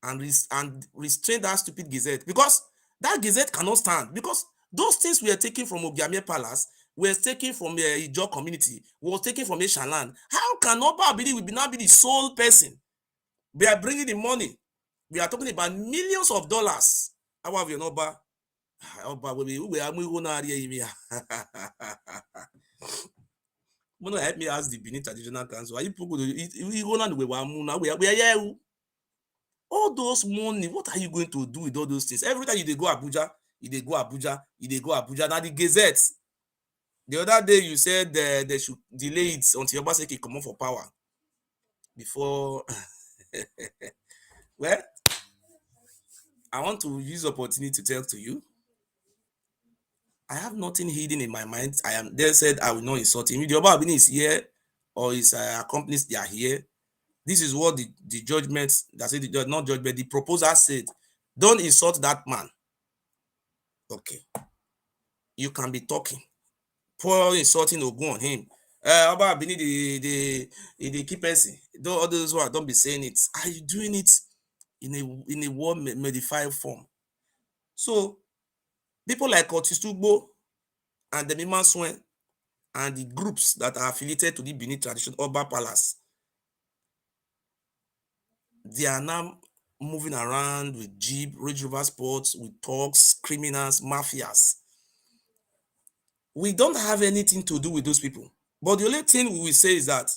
Speaker 1: and restrain that stupid gazette, because that gazette cannot stand, because those things were taken from Ogiame Palace, were taken from Ijaw community, was taken from Eshaland. How can Oba Abidi will not be the sole person? We are bringing the money. We are talking about millions of dollars. How have you Oba? Oba we are moving on here. Help me ask the Benin Traditional Council. Are you people going to we are here? All those money, what are you going to do with all those things? Every time you go Abuja, you go Abuja. Now the Gazette. The other day you said they should delay it until Obaseki come for power before. Well, I want to use the opportunity to tell to you, I have nothing hidden in my mind. They said I will not insult him. If the Oba Abini is here or his accomplices, they are here. This is what the judgment, that said, not judgment, the proposer said, don't insult that man. Okay. You can be talking. Pour insulting Ogun on him. Oba Abini, the key person. All those who don't be saying it. Are you doing it in a word modified form? So, people like Otis Tugbo and the Mima Swen and the groups that are affiliated to the Benin tradition, Oba Palace, they are now moving around with Jeep, Range Rover Sports, with thugs, criminals, mafias. We don't have anything to do with those people. But the only thing we will say is that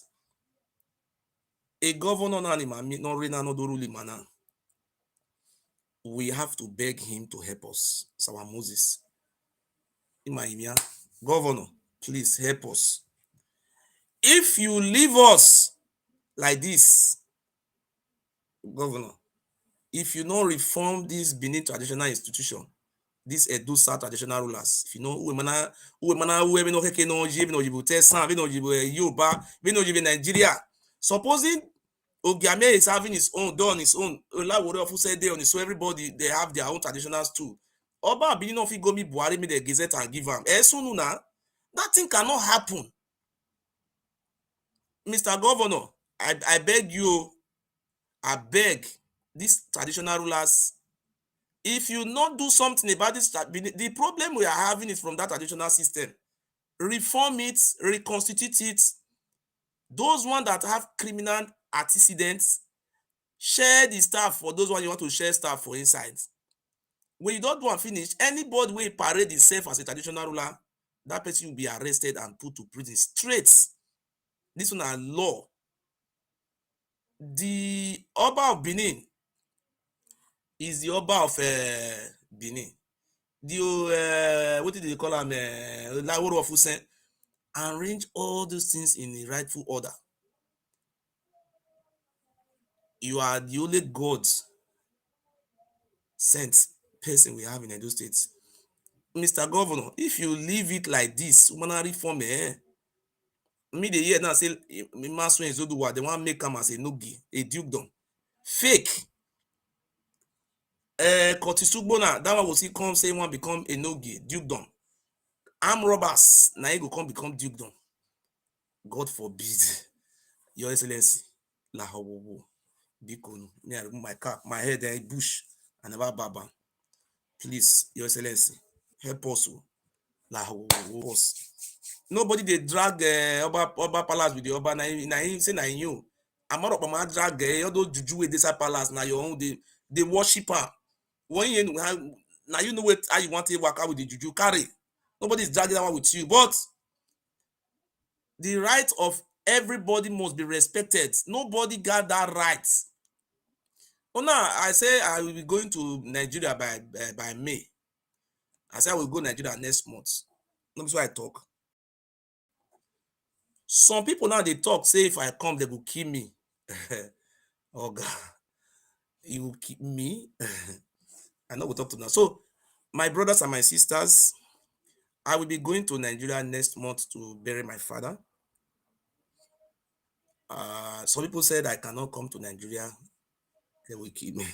Speaker 1: a governor, we have to beg him to help us. Sawa Moses. Governor, please help us. If you leave us like this, Governor, if you don't reform this Benin traditional institution, this Edo South traditional rulers, if you know Nigeria, supposing Ogiame is having his own, done his own, Olawore said they on his, so everybody they have their own traditionals too. Oba Abini no fit go meet Buhari, make the gazette and give am. That thing cannot happen. Mr. Governor, I beg you, I beg these traditional rulers, if you not do something about this, the problem we are having is from that traditional system. Reform it, reconstitute it. Those ones that have criminal antecedents, share the staff for those ones you want to share staff for inside. When you don't do and finish, anybody will parade himself as a traditional ruler, that person will be arrested and put to prison straight. This one are law. The Oba of Benin is the Oba of Benin. The what did they call him? Laworo of Hussein. Arrange all those things in the rightful order. You are the only God sent person we have in Edo State. Mr. Governor, if you leave it like this, humanary form, me dey hear now say Maso Ezoduwa, they wan make am as a nogi, a dukedom. Fake. Kotisugbo that one go still come say wan become a nogi, dukedom. Armed robbers, na e go come become dukedom. God forbid. Your Excellency, Lahowowo, Bikonu, me I remove my cap, my head bush, I never barb am. Please, Your Excellency, help us o. Lahowowo us. Nobody dey drag Oba palace with the Oba, na him say na you. Amarokpama drag all those juju wey dey inside palace, na your own, dey worship am. When you na you know how you want to waka with the juju, carry. Nobody is dragging that one with you, but the right of everybody must be respected. Nobody got that right. Oh, now I say I will be going to Nigeria by May. I say I will go Nigeria next month. That's why I talk. Some people now they talk, say if I come, they will kill me. Oh God, you will kill me. I know we'll talk to now. So, my brothers and my sisters, I will be going to Nigeria next month to bury my father. Some people said I cannot come to Nigeria. They will kill me.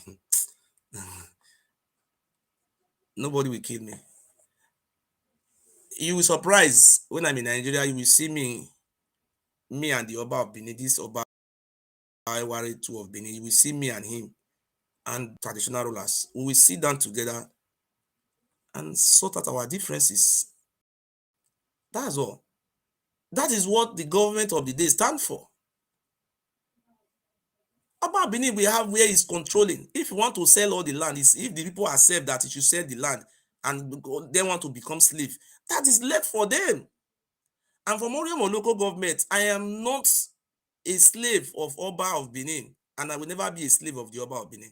Speaker 1: Nobody will kill me. You will surprise when I'm in Nigeria. You will see me and the Oba of Benin, this Oba Iwari 2 of Benin. You will see me and him and traditional rulers. We will sit down together and sort out our differences. That's all. That is what the government of the day stand for. About Benin, we have where he's controlling. If you want to sell all the land, if the people accept that you should sell the land and they want to become slave, that is left for them. And from Oriom local government, I am not a slave of Oba of Benin, and I will never be a slave of the Oba of Benin.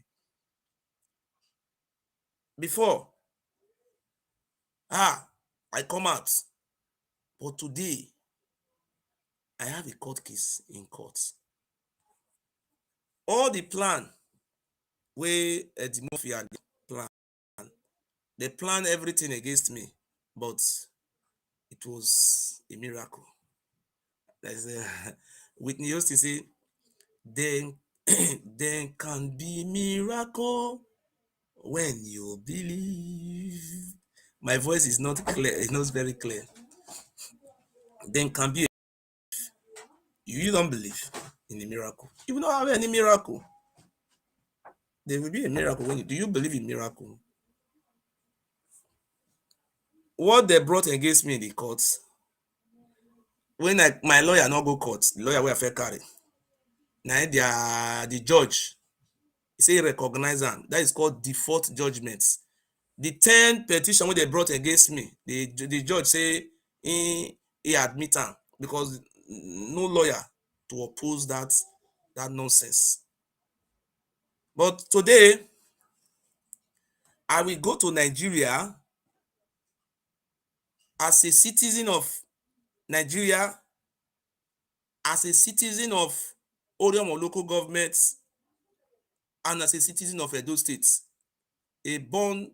Speaker 1: Before, I come out, but today, I have a court case in court. All the plan wey the mafia plan, they plan everything against me, but it was a miracle. There's a Whitney Houston say, then then can be miracle when you believe. My voice is not clear, it's not very clear. Then can be you don't believe in a miracle. You will not have any miracle. There will be a miracle when you do you believe in miracle? What they brought against me in the courts, when my lawyer not go court, the lawyer wey I fit carry, na the judge, he say recognize them. That is called default judgment. The 10 petition wey they brought against me, the judge say he admit am because no lawyer to oppose that nonsense. But today, I will go to Nigeria as a citizen of Nigeria, as a citizen of Oriom local government, and as a citizen of Edo State, a born,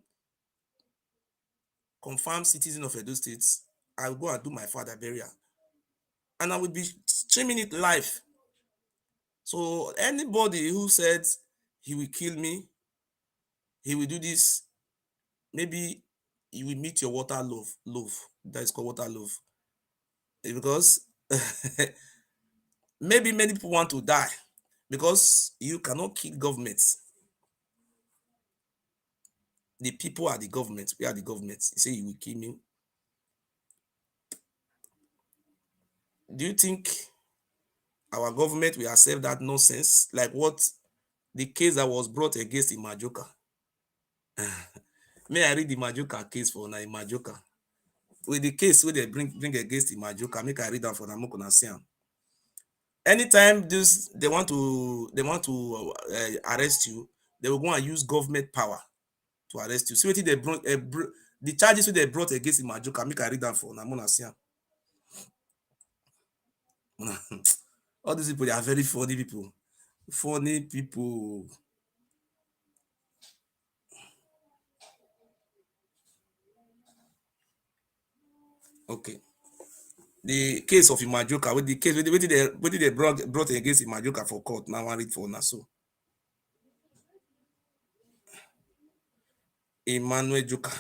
Speaker 1: confirmed citizen of Edo State. I will go and do my father burial, and I will be streaming it live. So anybody who said he will kill me, he will do this, maybe you will meet your water love. That is called water love. Because maybe many people want to die because you cannot kill governments. The people are the government. We are the government. You say you will kill me. Do you think our government will accept that nonsense? Like what the case that was brought against Imajoka? May I read the Majoka case for na Majoka. With the case where they bring against the Majoka, make I read that for Namoko see am. Anytime this they want to arrest you, they will go and use government power to arrest you. See wetin they brought the charges wey they brought against the Majoka, make I read that for Namona see am. All these people, they are very funny people. Funny people. Okay. The case of Imajoka, with the case, wetin they brought against Imajoka for court. Now I read for una so. Emmanuel Joka.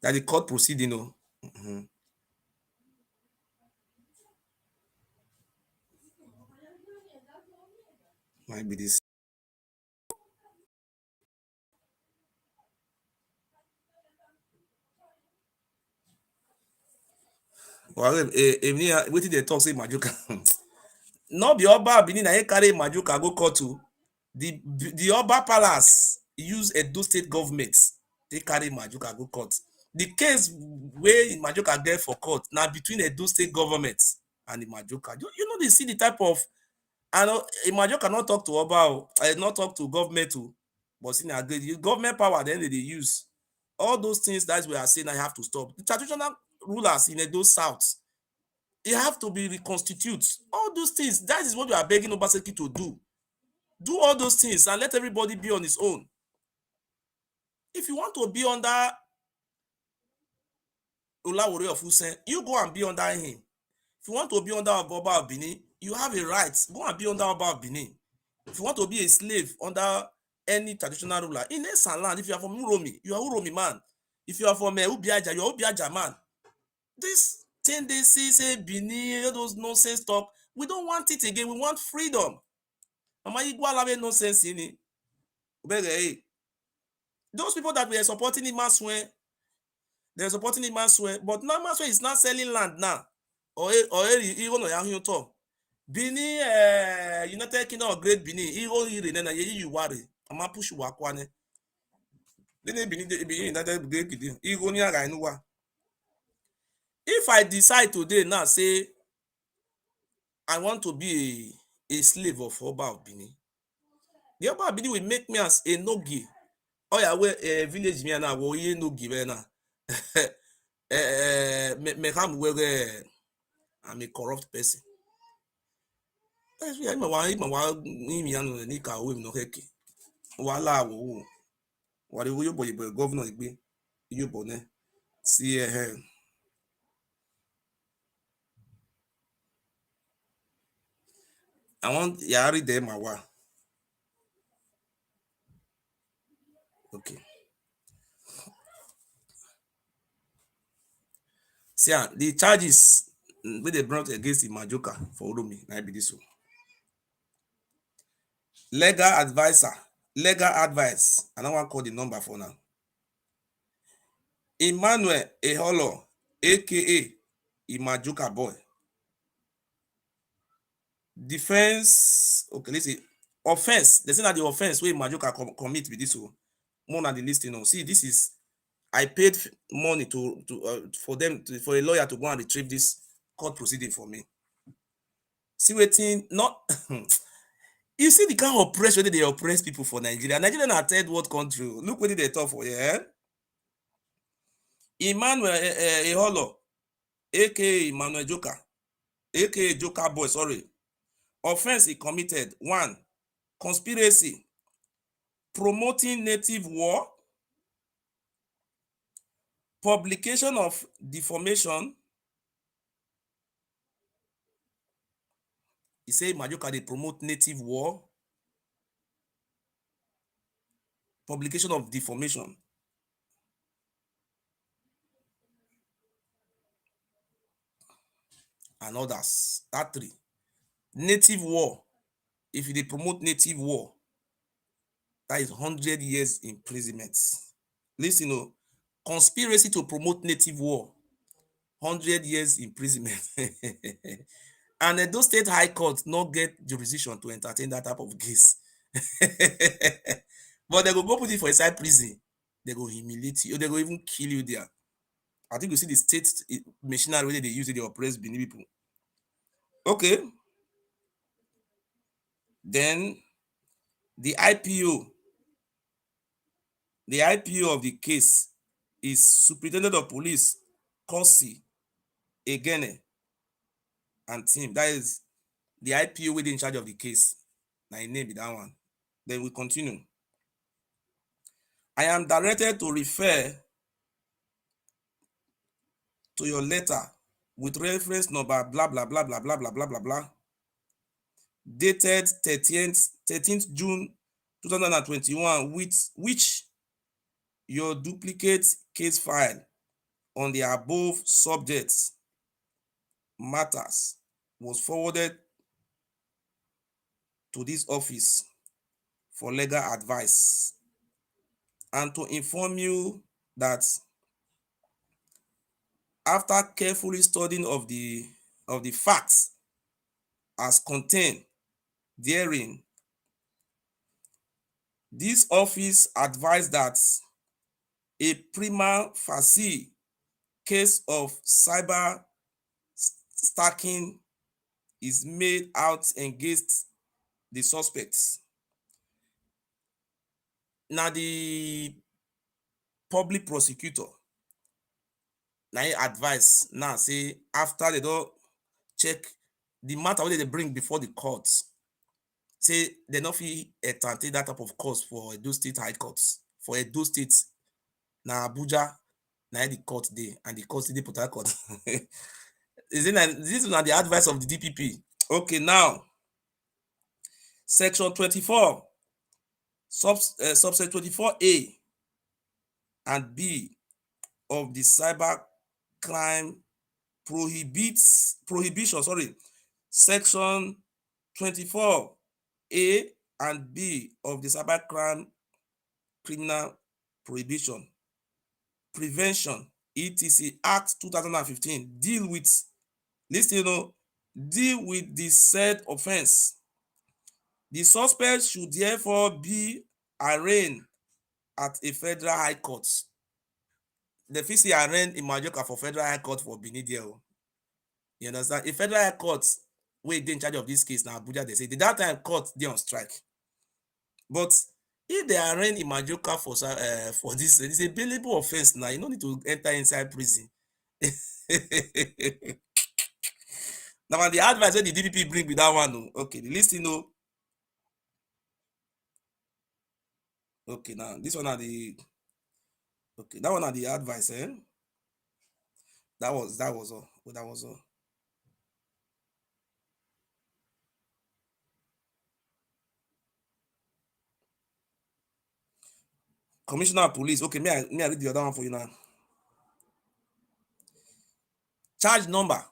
Speaker 1: That the court proceeding, oh. Might be this. Well, wetin they talk say Majoka. No be Oba Benin na him carry Majoka go court to. The Oba Palace use Edo State government. They carry Majoka go court. The case wey Majoka get for court na between Edo State government and the Majoka. You know they see the type of and Majoka not talk to Oba, not talk to government o, but see na the government power then they use. All those things that we are saying I have to stop. The traditional rulers in Edo South, they have to be reconstitute. All those things, that is what we are begging Obaseki to do. Do all those things and let everybody be on his own. If you want to be under Olawore of Usen, you go and be under him. If you want to be under Oba of Benin, you have a right. Go and be under Oba of Benin. If you want to be a slave under any traditional ruler in a land, if you are from Uromi, you are Uromi man. If you are from Ubiaja, you are Ubiaja man. This thing they say Benin, all those nonsense talk, we don't want it again. We want freedom. Mama Igwalawe nonsense in it. Those people that were supporting Imaswe, they're supporting Imaswe, but now Imaswe is not selling land now. Or even Yahuto. Benin, United Kingdom of Great Benin, even you worry. I'm a push wakwane. Then Benin United Great Benin, if I decide today now, say I want to be a slave of Oba of Benin, the Oba of Benin will make me as a nogi. Oh yeah, where village me now, wo ye nogi me now. I'm a corrupt person. That's why I'm governor see I want Yari there my wa. Okay. See, the charges wey they brought against the Majoka for Oromi, na be this one. Legal advice. I don't want to call the number for now. Emmanuel Eholo, aka Imajoka boy. Defense, okay, let's see. Offense. They say that the offense wey Majoka commit with this one. More than the listing. See, this is I paid money for a lawyer to go and retrieve this court proceeding for me. See waiting, not you see the kind of oppression they oppress people for Nigeria. Nigeria na third world country. Look what they talk for here. Emmanuel Eholo, aka Emmanuel Joka, aka Joka boy, sorry. Offense he committed: 1. Conspiracy, promoting native war, publication of defamation. He say Majoka dey promote native war, publication of defamation, and others. That 3. Native war. If you dey promote native war, that is 100 years imprisonment. Listen, oh, conspiracy to promote native war, 100 years imprisonment. And Edo State High Court not get jurisdiction to entertain that type of case. But they go put it for inside prison. They go humiliate you. They go even kill you there. I think you see the state machinery wey they use, they oppress Benin people. Okay. Then the IPO, the IPO of the case is Superintendent of Police Kosi Egene and team. That is the IPO wey dey in charge of the case. Na im name be that one. Then we continue. I am directed to refer to your letter with reference number blah blah blah blah blah blah blah blah blah dated 13th June 2021, with which your duplicate case file on the above subjects matters was forwarded to this office for legal advice, and to inform you that after carefully studying of the facts as contained therein, this office advised that a prima facie case of cyber stacking is made out against the suspects. Now the public prosecutor na him advice now say after they don check the matter wey they bring before the court, say they no fit entertain that type of cause for Edo State High Court. For Edo State, na Abuja na the court dey, and the court dey Port Harcourt. Is it this na the advice of the DPP? Okay, now section 24 subset 24A and B of the cyber crime prohibition, section 24A and B of the cyber crime criminal prohibition prevention etc Act 2015 deal with the said offense. The suspect should therefore be arraigned at a federal high court. The fit say arraign Imajoka for federal high court for Benin there. You understand? A federal high court wey dey in charge of this case na Abuja. They say that time court dey on strike. But if they arraign Imajoka for this, it's a bailable offense now. You no need to enter inside prison. Now the advice wey the DPP bring with that one. Okay, the listing okay, now this one are the that one are the advice, eh? That was all. That was all. Commissioner of Police. Okay, may I read the other one for you now. Charge number.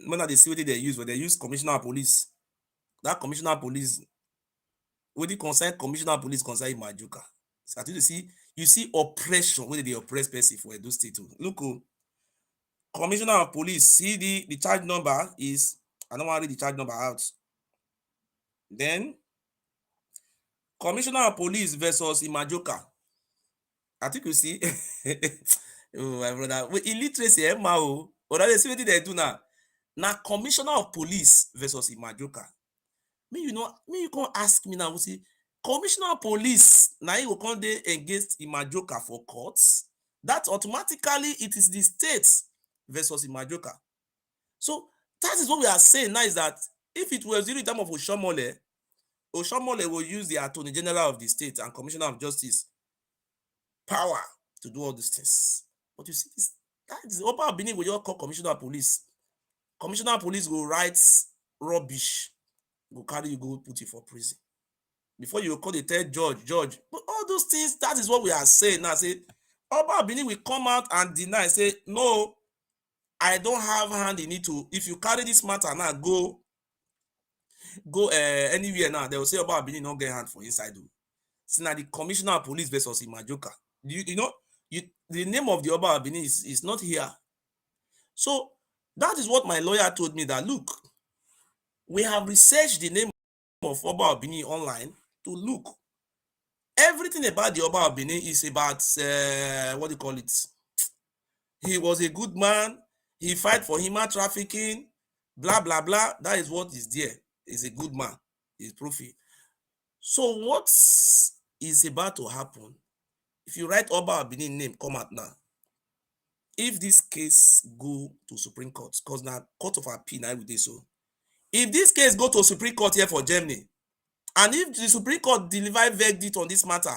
Speaker 1: When they see what they use, when they use Commissioner of Police. That Commissioner of Police, when they concern Commissioner of Police, concern Imajoka. So I think you see oppression when they oppress person for Edo State. Look, Commissioner of Police, see the charge number is, I don't want to read the charge number out. Then Commissioner of Police versus Imajoka. I think you see, oh my brother, with illiteracy, or they see what they do now. Now Commissioner of Police versus Imajoka. You can't ask me now. See, Commissioner of Police now you will come there against Imajoka for courts. That automatically it is the state versus Imajoka. So that is what we are saying now, is that if it was during the time of Oshomole will use the Attorney General of the state and Commissioner of Justice power to do all these things. But you see, that is the upper Benin will just call Commissioner of Police. Commissioner of Police will write rubbish, go carry you, go put you for prison. Before you call the third judge. But all those things, that is what we are saying now. Say, Oba Benin will come out and deny, say, no, I don't have hand in it to. If you carry this matter now, go anywhere now, they will say Oba Benin not get hand for inside. See now the Commissioner of Police versus Imajoka. The name of the Oba Benin is not here. So that is what my lawyer told me, that look, We have researched the name of Oba of Benin online to look. Everything about the Oba of Benin is about what do you call it? He was a good man. He fight for human trafficking, blah blah blah. That is what is there. He's a good man. He's profi. So what is about to happen? If you write Oba of Benin name, come out now. If this case go to Supreme Court, because now Court of Appeal now we dey so. If this case go to Supreme Court here for Germany, and if the Supreme Court deliver verdict on this matter,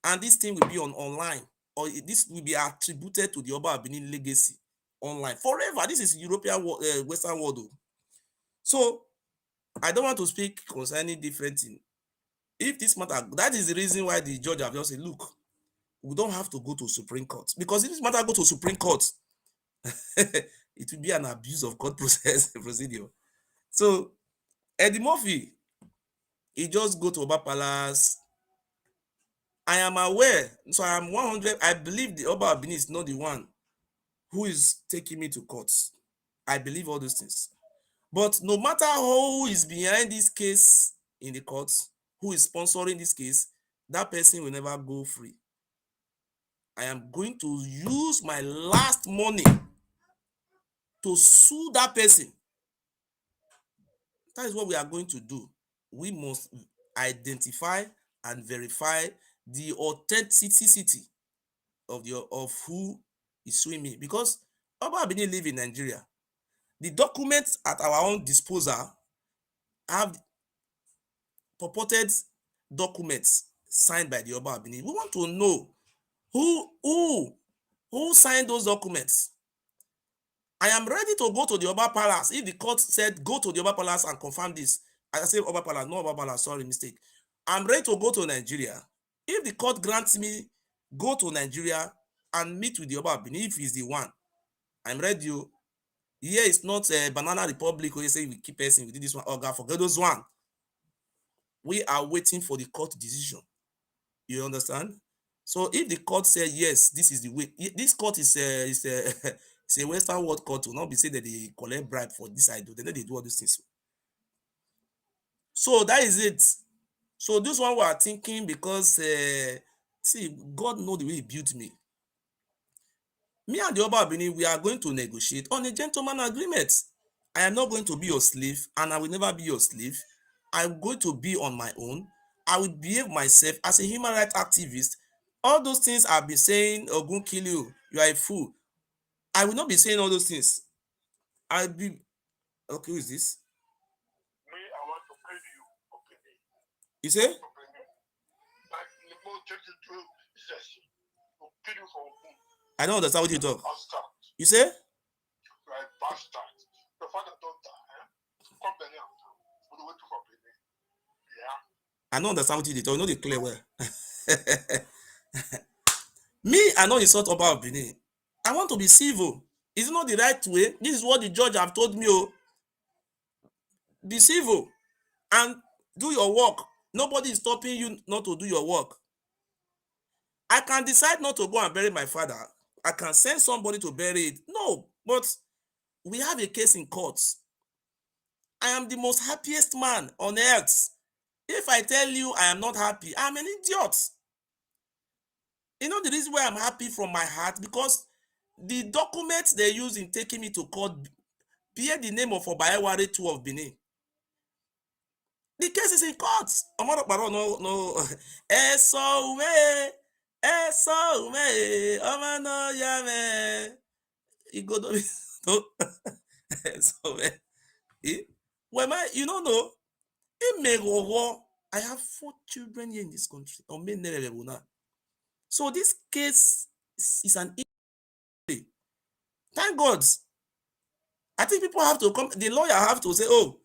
Speaker 1: and this thing will be on online, or this will be attributed to the Oba of Benin legacy online forever. This is European Western world. So I don't want to speak concerning different thing. If this matter, that is the reason why the judge have just said, look, we don't have to go to Supreme Court, because if this matter go to Supreme Court, it will be an abuse of court process procedure. So Eddie Murphy, he just go to Oba Palace. I am aware, so I am 100. I believe the Oba of Benin is not the one who is taking me to court. I believe all those things. But no matter who is behind this case in the courts, who is sponsoring this case, that person will never go free. I am going to use my last money to sue that person. That is what we are going to do. We must identify and verify the authenticity of who is suing me, because Oba Abini live in Nigeria. The documents at our own disposal have purported documents signed by the Oba Abini. We want to know who signed those documents. I am ready to go to the Oba Palace if the court said go to the Oba Palace and confirm this. I say Oba Palace, no Oba Palace, sorry, mistake. I'm ready to go to Nigeria. If the court grants me go to Nigeria and meet with the Oba Abini, if he's the one, I'm ready. Here is not a banana republic where you say we keep person, we did this one. Oh God, forget those one. We are waiting for the court decision. You understand? So if the court says yes, this is the way. This court is a it's a Western world court. To not be saying that they collect bribe for this I do. They know they do all these things. So that is it. So this one we are thinking, because see, God know the way He built me. Me and the Oba Abini, we are going to negotiate on a gentleman agreement. I am not going to be your slave, and I will never be your slave. I'm going to be on my own. I will behave myself as a human rights activist. All those things I've been saying, Ogun kill you are a fool. I will not be saying all those things. I'll be okay. Who is this?
Speaker 2: Me, I want to pay you. Okay.
Speaker 1: You say?
Speaker 2: Like, you go take you to Jesus. To pay you for whom?
Speaker 1: I don't understand what you talk.
Speaker 2: Bastard.
Speaker 1: You say?
Speaker 2: Like bastard. Your father don't die. Come Benin. We wait for Benin. Yeah.
Speaker 1: I don't understand what you talk. You know the clear well. Me, I know insult Oba of Benin. I want to be civil. Is it not the right way? This is what the judge have told me. Oh, be civil and do your work. Nobody is stopping you not to do your work. I can decide not to go and bury my father. I can send somebody to bury it. No, but we have a case in court. I am the most happiest man on earth. If I tell you I am not happy, I'm an idiot. You know the reason why I'm happy from my heart? Because the documents they use in taking me to court bear the name of Obaeware II of Benin. The case is in court. Omarokparo no. Eso ume, Oma no yame. Igodo no. So well, you don't know. I have 4 children here in this country. So this case is an issue. Thank God. I think people have to come. The lawyer have to say, oh,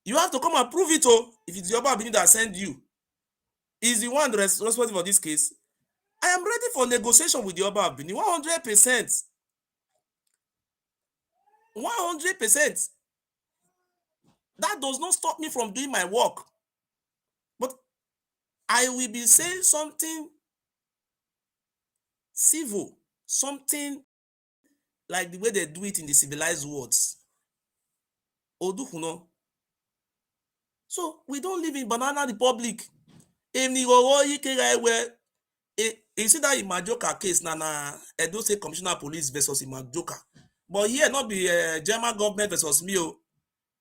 Speaker 1: you have to come and prove it. Oh, if it's the Oba Abini that send you, is the one responsible for this case. I am ready for negotiation with the Oba Abini 100%. 100%. That does not stop me from doing my work. But I will be saying something civil, something like the way they do it in the civilized worlds. Oduhuno, So we don't live in banana republic. You see that Imajoka case na Edo State Commissioner Police versus Imajoka. But here not be German government versus me.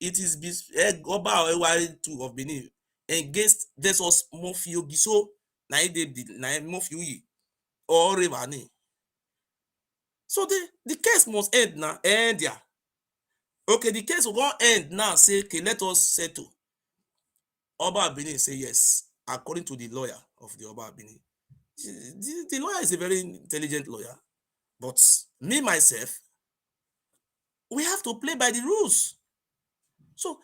Speaker 1: It is Oba Ewari 2 of Benin against versus Mofio Giso na Mofio yi or Rivani. So the case must end now. End there. Okay, the case will go end now. Say, okay, let us settle. Oba Benin say yes, according to the lawyer of the Oba Benin. The lawyer is a very intelligent lawyer, but me myself, we have to play by the rules. So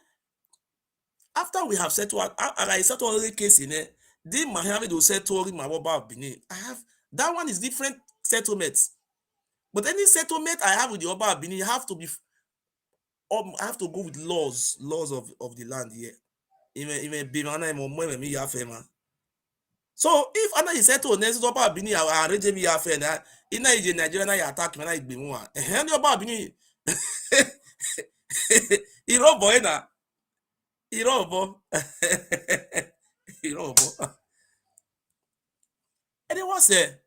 Speaker 1: after we have settled, I settled the case in it. The Mahami will settle my Oba Benin. I have that one is different settlements. But any settlement I have with the Oba Benin have to be I have to go with laws of the land here. So if ana is settle next Oba Benin arrange me affair na ina ije Nigeria na attack me na igbe mu a. Any Oba Benin Irobo na Irobo Irobo. Anyone say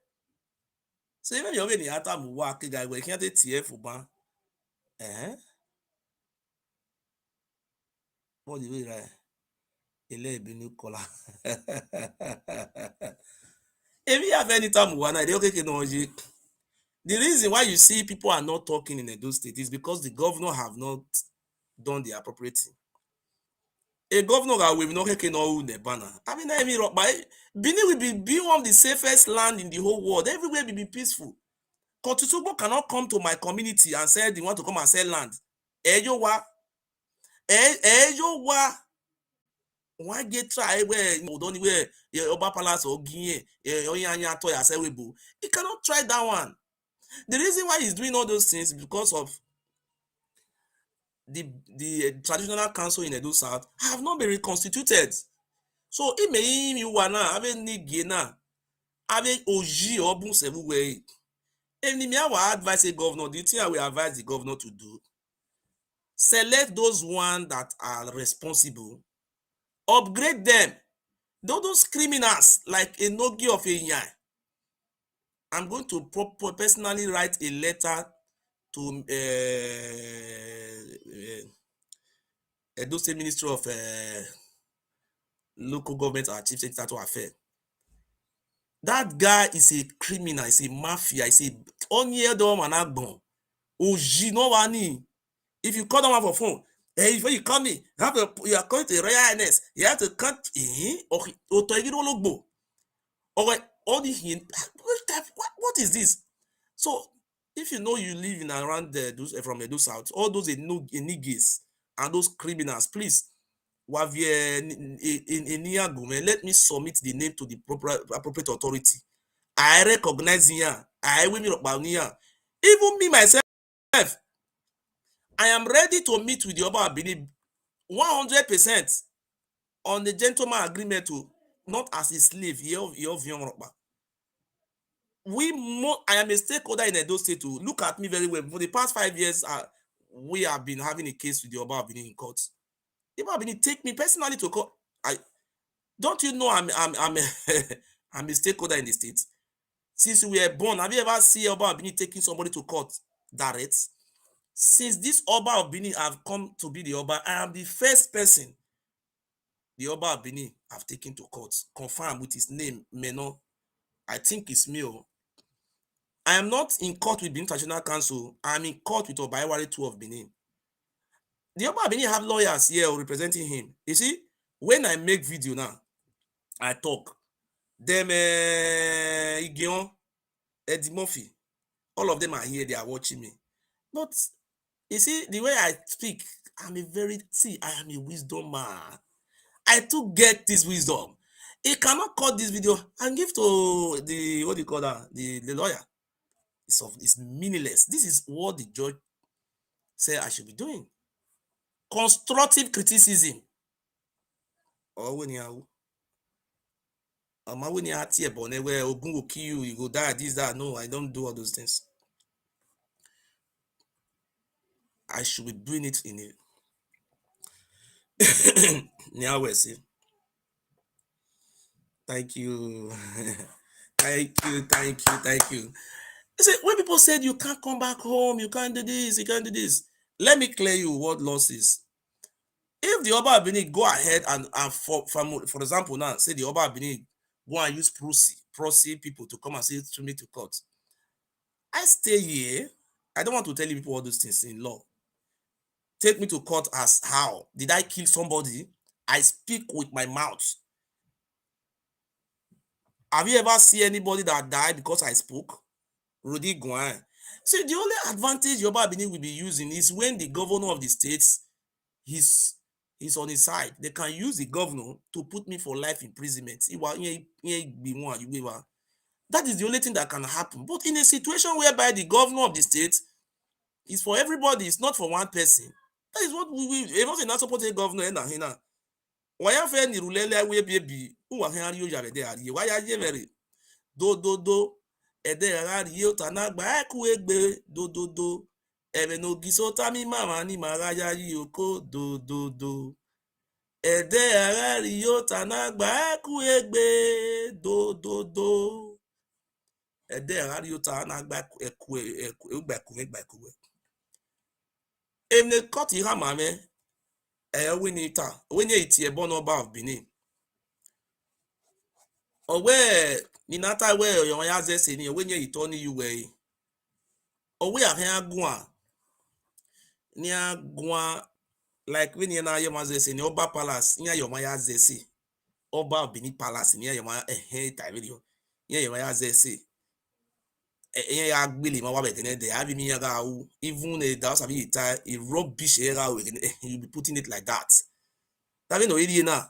Speaker 1: so even your ni ata mu wa ke guy we can't tie fuban. What the way right? Ele Benin kola. If you have any time one idea okay no the reason why you see people are not talking in Edo State is because the governor have not done the appropriate thing. A governor that will not take no banner. I mean, Benin will be one of the safest land in the whole world. Everywhere will be peaceful. Kotutubo cannot come to my community and say they want to come and sell land. Eyowa, Eyowa. Why get try where don't where Oba Palace or Guinea, Oyanya Toya Sewebo? He cannot try that one. The reason why he's doing all those things is because of the traditional council in Edo South have not been reconstituted. So it may you wanna have any gena have oji or boom everywhere. And me I will advise a governor, the thing I will advise the governor to do, select those ones that are responsible, upgrade them. Those criminals like Enogi of Eyan, I'm going to personally write a letter to Edo State Ministry of Local Government and Chief Secretary Affairs. That guy is a criminal, is a mafia, is a onyedom. Oji no wani. If you call them for phone, hey, before you call me, you are calling to Royal Highness, you have to cut or all the what is this? So if you know you live in around from Edo South, all those Enegies and those criminals, please let me submit the name to the appropriate authority. I recognize here. I will even me myself. I am ready to meet with the Oba Benin 100% on the gentleman agreement to not as a slave. I am a stakeholder in Edo State to look at me very well. For the past 5 years, we have been having a case with the Oba Benin in court. The Oba Benin take me personally to court. Don't you know I'm I'm a stakeholder in the state? Since we were born, have you ever seen Oba of Benin taking somebody to court direct? Since this Oba of Benin have come to be the Oba, I am the first person the Oba of Benin have taken to court, confirmed with his name, Meno. I think it's me. I am not in court with the International Council. I am in court with Oba Ewari 2 of Benin. The Oba of Benin have lawyers here representing him. You see, when I make video now, I talk. Them Igion, Eddie Murphy, all of them are here, they are watching me. But you see, the way I speak, I am a wisdom man. I too get this wisdom. He cannot cut this video and give to the what do you call that? The lawyer. It's meaningless. This is what the judge said I should be doing. Constructive criticism. Or when you when you at here, where Ogun will kill you, you go die, this, that. No, I don't do all those things. I should be doing it in a Now we see. Thank you. Thank you. You see, when people said you can't come back home, you can't do this, you can't do this. Let me clear you what loss is. If the Oba Benin go ahead and for example now, say the Oba Benin go and use proxy people to come and say to me to court. I stay here. I don't want to tell you people all those things in law. Take me to court as how? Did I kill somebody? I speak with my mouth. Have you ever seen anybody that died because I spoke? Rudy Guan. See, the only advantage Yoruba Benin will be using is when the governor of the states he's on his side. They can use the governor to put me for life imprisonment. That is the only thing that can happen. But in a situation whereby the governor of the state is for everybody, it's not for one person. That is what we even not support a governor na. Why have any rulele we baby who are here you are why are you very do ede tanagba eku egbe do ebe no gisota mi mama ni maraya oko do ede tanagba eku egbe do ede tanagba eku egbe emne koti ha mame winita wenye iti ebo no ba of Benin owe ninata we yon ya ze se ni wenye ito ni yuwe owe ahia agua ni agua like when na yoma ze se ni Oba Palace ni yoma ya ze se Oba of Benin Palace ni yoma tabirio ni yoma ya ze se ya gbele ma wa be kene de abi mi ya ga wu even the house abi ita a rubbish era you be putting it like that tabi no iri na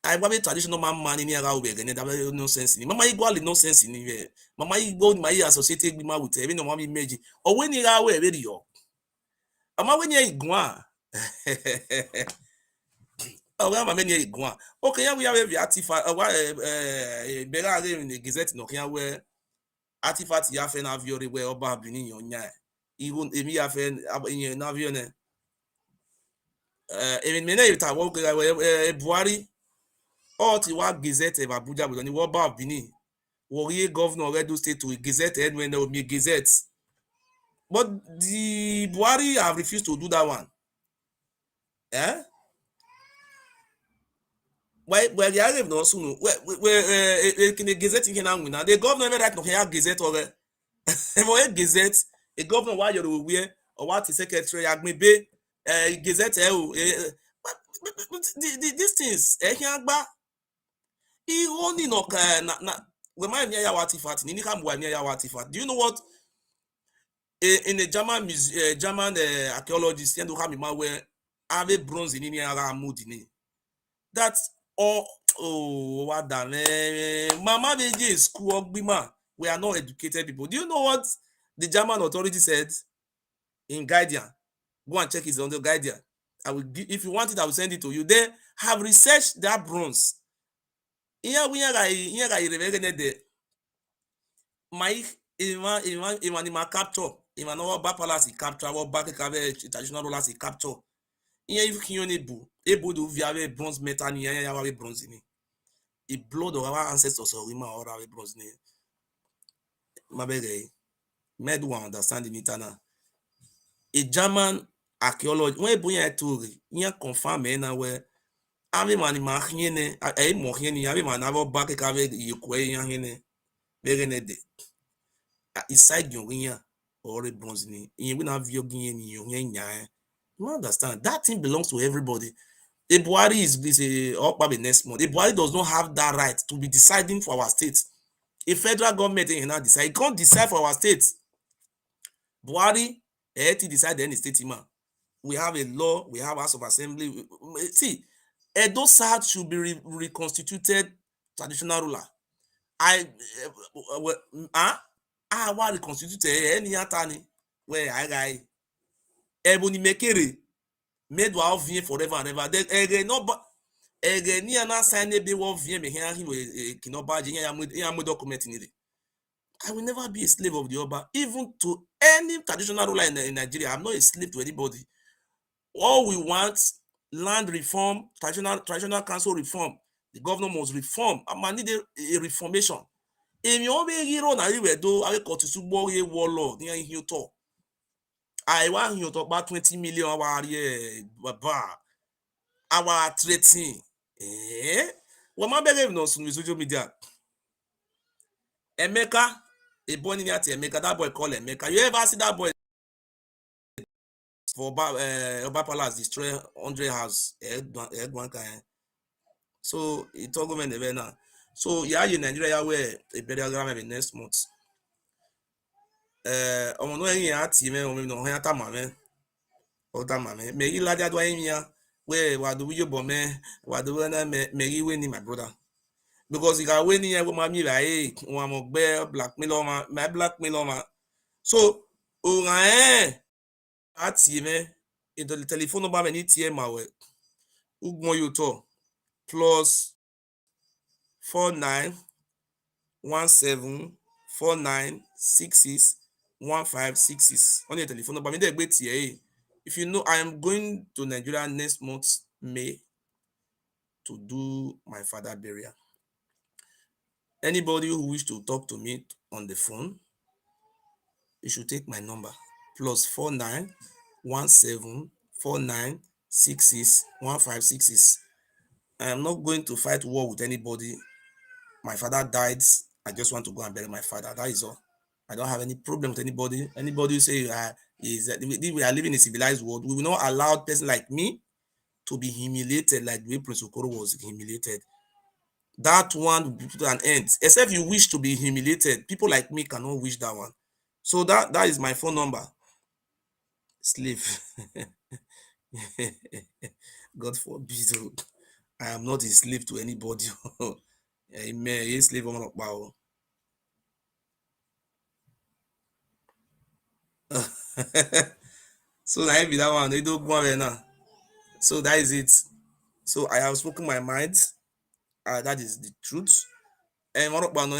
Speaker 1: I want traditional man in here that nonsense. Mama Igbo nonsense in here. Mama Igbo my associated with even no mommy meji. Or when you are away radio. Ama when you igwa. Oh, I'm a many igwa. Okay, we have a artifact. Bega in the gazette no here where artifact ya fen aviori where Oba Benin yon ya. Even if you have in avione. Even many it walk Buari. All ti wa gazette of Abuja but on the Oba of Benin. Warrior governor of Edo State to gazette when there will be gazette. But the Buhari have refused to do that one. Eh? Why the Arab no soon where can the gazette in now the governor never right no here gazette or a gazette a governor why you're aware or what the secretary agmebe gazette these things he only no na we might near your artifact ni come near your artifact. Do you know what in a German German archaeologist and Hamima where have bronze in India mood in that what the mama baby school bima we are not educated people. Do you know what the German authority said in Guardian? Go and check it on the Guardian. I will give, if you want it, I will send it to you. They have researched that bronze. Here we are my ima capture ima no Oba Palace capture Oba traditional rulers capture ihe ikiyon ebo do via bronze metal ni ya wa bronze ni the blood of our ancestors or we ma ora bronze ni mabege made one understand the internal a German archaeologist when ebo yan theory yan confirm na we abi man ma hine e mo hine abi man na Oba ke kave yekwe yan hine bege ne de inside your or bronze ni you will have your you understand that thing belongs to everybody. A Buhari is a up next month. A Buhari does not have that right to be deciding for our state. A federal government cannot decide. It can't decide for our state. Buhari to decide any state man. We have a law, we have House of Assembly. See, Edo South should be reconstituted traditional ruler. I wa reconstitute any atani where I guy Ebony Mekere made wa vie forever and ever. Ege no ege ni ana sign be wo vie me here we kinoba je ya mo document ni. I will never be a slave of the Oba, even to any traditional ruler in Nigeria. I'm not a slave to anybody. All we want, land reform, traditional council reform. The governor must reform. I need a reformation. Èmi ò bẹ hero na iwe do awe kotisu gbo ye warlord ni hin to. I wa hin to pa 20 million our baba. Our threatening. What my believe no social media. Emeka, a boy in Emeka, that boy called Emeka. You ever see that boy for Oba Palace destroy 100 house? So he told government the now. So yeah, in Nigeria where a burial ground maybe next month. On no any team on no hata mame. Ota mame. Me you laja do anya where what do you bomb me? What do na me you win my brother? Because he got winning with my like one more bear blackmail my blackmail ma. So atime the telephone number me need tie ma we ugmo you to plus 491749661566 on your telephone number me dey gbe tie. If you know I am going to Nigeria next month May to do my father burial. Anybody who wish to talk to me on the phone, you should take my number plus 491749661566. I am not going to fight war with anybody. My father died. I just want to go and bury my father. That is all. I don't have any problem with anybody. Anybody who say we are living in a civilized world, we will not allow a person like me to be humiliated like the way Prince Okoro was humiliated. That one will be put an end. Except you wish to be humiliated, people like me cannot wish that one. So that is my phone number. Slave. God forbid. I am not a slave to anybody. Amen. A slave woman of power. So I be that one. They don't go away now. So that is it. So I have spoken my mind. That is the truth. And one of no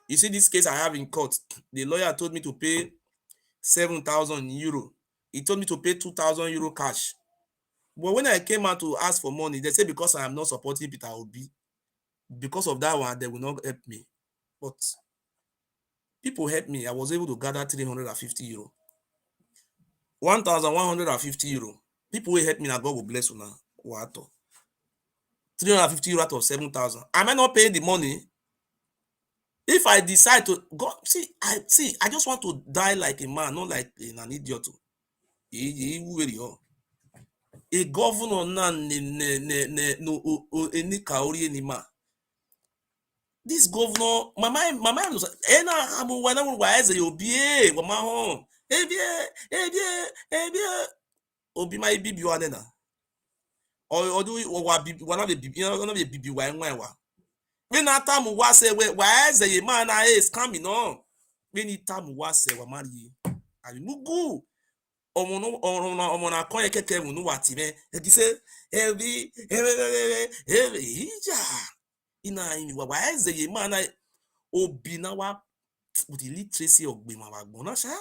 Speaker 1: you see this case I have in court. The lawyer told me to pay 7,000 euro. He told me to pay 2,000 euro cash. But when I came out to ask for money, they said because I am not supporting Peter Obi, because of that one, they will not help me. But people helped me. I was able to gather 350 euro. 1,150 euro. People will help me, and God will bless you now. What? 350 euro out of 7,000. Am I not paying the money? If I decide to go, I just want to die like a man, not like an idiot. A governor no. This governor, my mind was Obi my bibi wa nena. Or do one of the bibi wa. When that time was say why is the man is coming on? When it time was say wa marry. I mugu. Omo na kon keke mu no wati me. E say every ina ini wa why is the man Obi na wa with the literacy of Gbema wa gbona sha.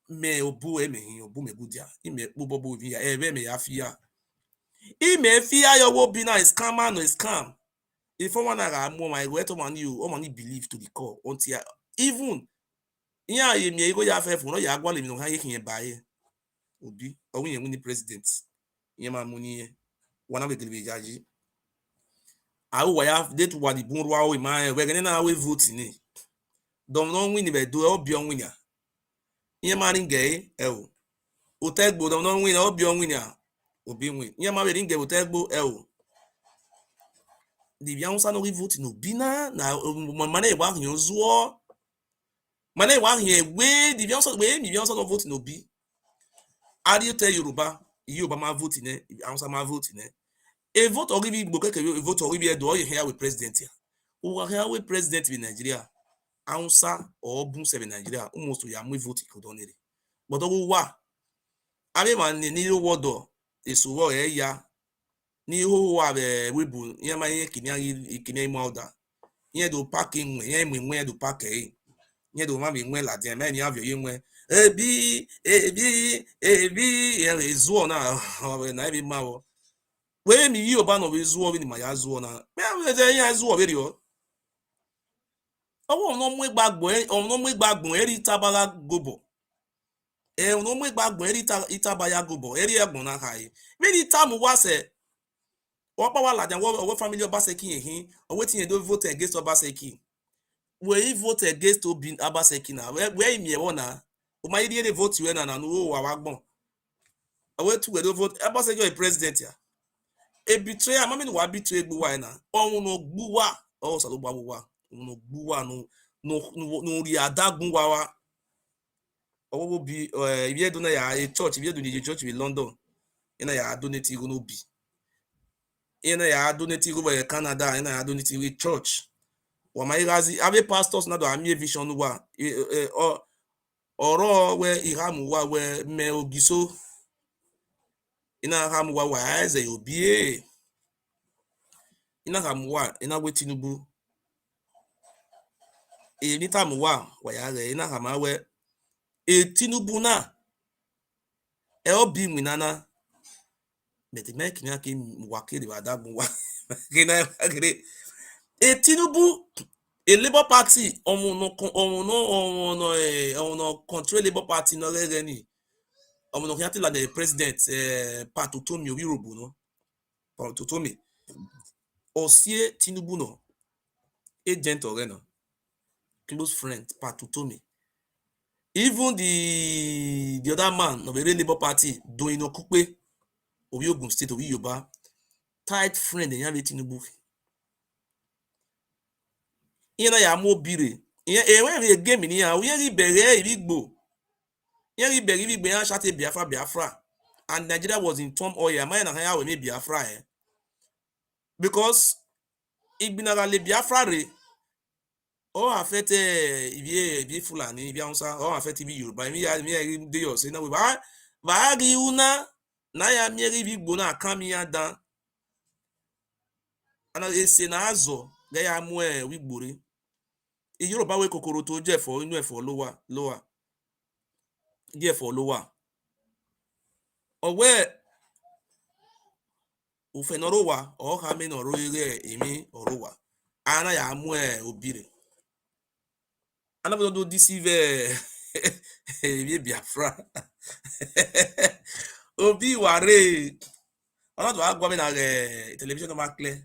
Speaker 1: Me obu emehin obu megudia. Ime bobo vi ya me afia. Ime fia your Obi na is scam man no is scam. If one na more my way to money you money believe to the core until even yeah ye me go ya fefun no ya gwa le mi no ha ye kin bae Obi o wen yen ni president yen ma mu ni one of the jaji awu wa ya date wa di bun ruwa o ma we gani na we vote ni don no win be do Obi on win ya yen ma ringe o otegbo don no win Obi on win ya Obi win yen ma be ringe otegbo the Bianca no vote no bina na mana wa hin zuo mana wa hin we the Bianca no vote no bi how do you tell Yoruba ma vote ne Bianca ma vote ne a vote or give gbo keke a vote or give do you here with president here we here with president in Nigeria Hausa or Bun in Nigeria almost ya mu vote ko don ere but o wa abi man ni wodo esuwo ya ni ho wa be webu yen ma yen kini mu oda yen do parking yen mu do park yen do ma be nwe la den me ni avio yen nwe ebi ezuo na na ebi mawo we mi yi oba no we zuo we ni ma ya zuo na me je yan zuo we rio owo no mu igbagbo eri tabala gobo no mu igbagbo eri itabaya gobo eri egbon na kai me ni tamu wa se wo pa wa la jan wo family Obaseki ehin o wetin do vote against Obaseki we vote against Obaseki na we mi e wona o ma yi dey vote we na no wa gbon o we tu we do vote Obaseki o president ya e betray amami no wa betray gbo wa na ohun no gbu wa o so lo gba wa no gbu wa no ri adagun wa owo bi ibi do na ya a church ibi do ni church in London ina ya donate go no bi ina ya donate go by Canada ina ya donate with church wa ma irazi ave pastors na do ami vision wa oro we ihamu wa we me ogiso ina hamu wa eze obi ina hamu wa ina we Tinubu ni tamu wa ya re ina hama we Tinubu na obi minana but the make ni ake wakiri wa dagun wa kina kire Tinubu Labour Party no control Labour Party no re ni no yati la the president Patutomi Owirobo no Patutomi osie Tinubu no agent ore no close friend Patutomi even the other man of the Labour Party doing Okupe Owi Ogun State Owi Yoruba tight friend yan be Tinubu ina ya mo bire we game ni ya we ri bere irigbo yan ri bere irigbo yan shate Biafra and Nigeria was in turmoil am na ya we me Biafra because igbinara le Biafra re o affect ibi Fulani ibi Hausa o affect ibi Yoruba mi ya dey your say na we ba ri una na ya mi ri igbo na kan mi ya dan ana ese na azo le ya mu wigbore Yoruba we kokoro to je fo inu efo lowa die efo lowa owe ufenoro wa o ha me no ro ire emi orowa ana ya mu obire ana bo do deceive ebi Biafra obi ware ona do agwa me na television ma clear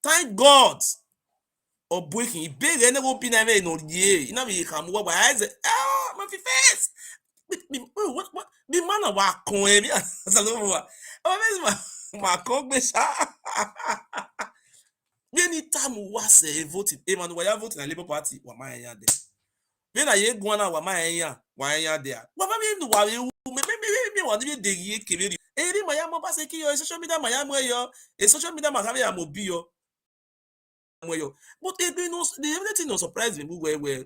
Speaker 1: thank God breaking ibere ne go bi na me no ye ina me ka mu wa eze my face what the man wa kon e bi asalo wa o me ma kon gbe sha anytime wa say vote man wa ya vote na Labour Party wa ma yan de be na ye gun na wa ma yan de wa ba me no wa me wa ni de ye kere eri ma ya mo ba se ki yo social media ma ya mo yo social media ma ka ya mo bi yo but the everything no surprise me well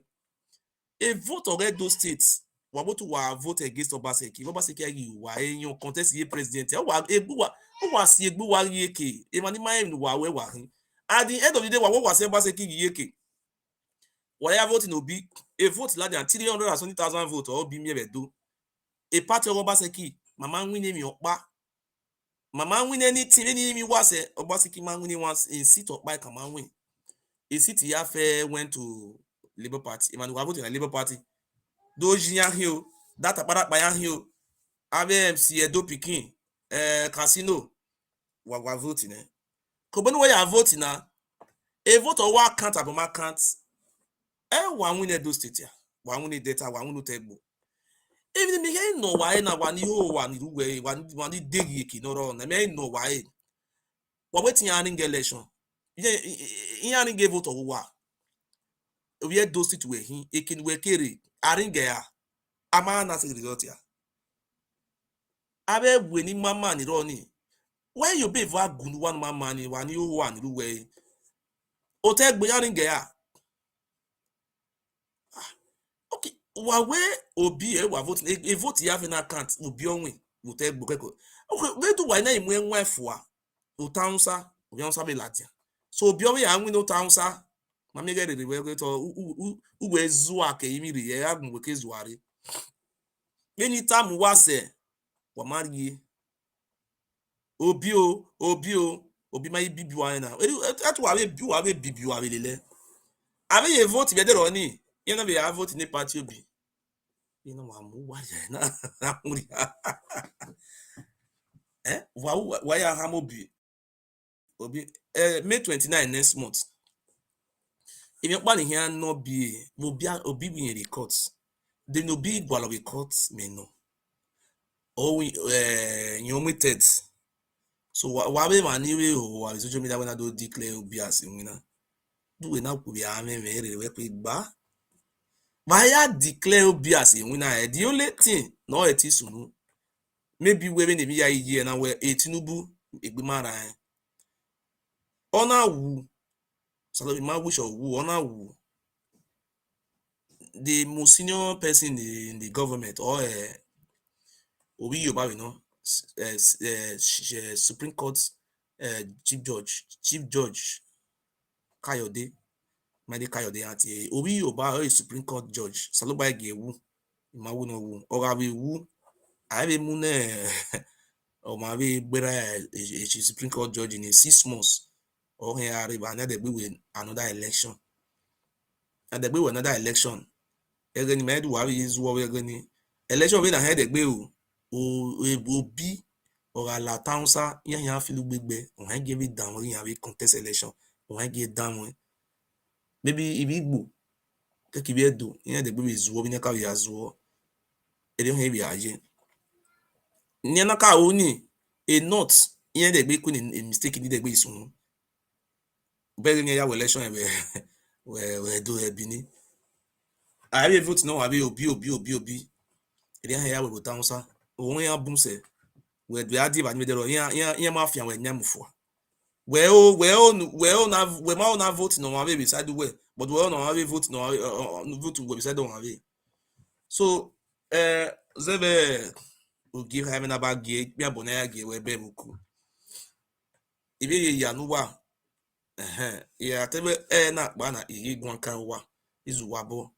Speaker 1: a vote already those states wa botu wa vote against Obaseki agi wa eyan contest ye president wa si egbu wa yeke e ma ni mind wa we wa hin at the end of the day wa say Obaseki yeke wa ya vote no be a vote la than 320,000 vote or be me do a party of Obaseki mama win mi opa mama win anything any mi wa say Obaseki man win once in seat of by come win a city affair went to Labour Party Emmanuel vote na Labour Party those yan here that apara pa yan here AMC Edo Pikin casino wa vote ne ko bonu we ya vote na a vote or wa count aboma count wa win Edo state ya wa win data wa win tegbo even me here no wa na wa ni ho wa ni ruwe wa ni degi eki no ro na me no wa wetin yan ring election yan ring vote or wa we had those to he ekin we kere aringe ya ama na se result ya abe we ni mama ni ro ni when you be va gun one mama ni wa ni o wa ni ruwe o te gbe aringe ya okay wa we obi wa vote e vote ya fi na account obi onwe o te gbo keko okay we do wa na imu enwa efo a o taunsa obi onsa be latia so obi onwe ya anwi no taunsa mami ga rere we to ugwe zua ke imiri ya gwe ke zuari anytime wase wa mari obi obi ma ibibi wa na atu wa be bibi wa lele ave ye vote be dero ni you know be vote ni party obi you know wa mu wa ya na muri wa ya ha mobi obi May 29 next month if you plan here no be obi be in the court they no be gwalo be court me no o you omitted so wa be man we o wa social media when I do declare obi as winner do we now be ame me re we pe gba ya declare obi as winner the only thing no it is sunu maybe we be ya year na we Tinubu egbimara ona wu so ma wish of wu ona wu the most senior person in the government or Obi Yoba, you know, Supreme Court Chief Judge Kayode, Madi Kayode ati Obi Yoba or Supreme Court Judge Saloba Gewu, Mawu no wu, or have wu, I have a moon or maybe better a Supreme Court Judge in 6 months or here another we win another election. And the we win another election. Egeni medu wa is what we're going election we na head egbe obi or la townsa yan filu gbegbe on han give it down yan we contest election on han give down maybe if igbo ke ki be do yan de gbe zuwo bi na ka ya zuwo e de han bi aye ni na ka oni a not yan de gbe ku ni mistake ni de gbe isun be ni ya election we do e bi ni I be vote no abi obi e de han ya we townsa òun yẹn bùn sẹ wẹdùn adé ìbàdí mẹdẹrọ yẹn máa fi àwọn ẹnyẹn mú fún wa wẹ máa na vote nà wọn abẹ beside wẹ but wẹ na wọn abẹ vote nà wọn vote wẹ beside wọn abẹ so zẹbẹ ogi ha ẹmẹ naba gé bí abọ náà yà gé wẹ bẹẹ mú kú ibi yẹ yanu wa yẹ àtẹwẹ náà pa na èyí gbọn kan wa izu wa bọ.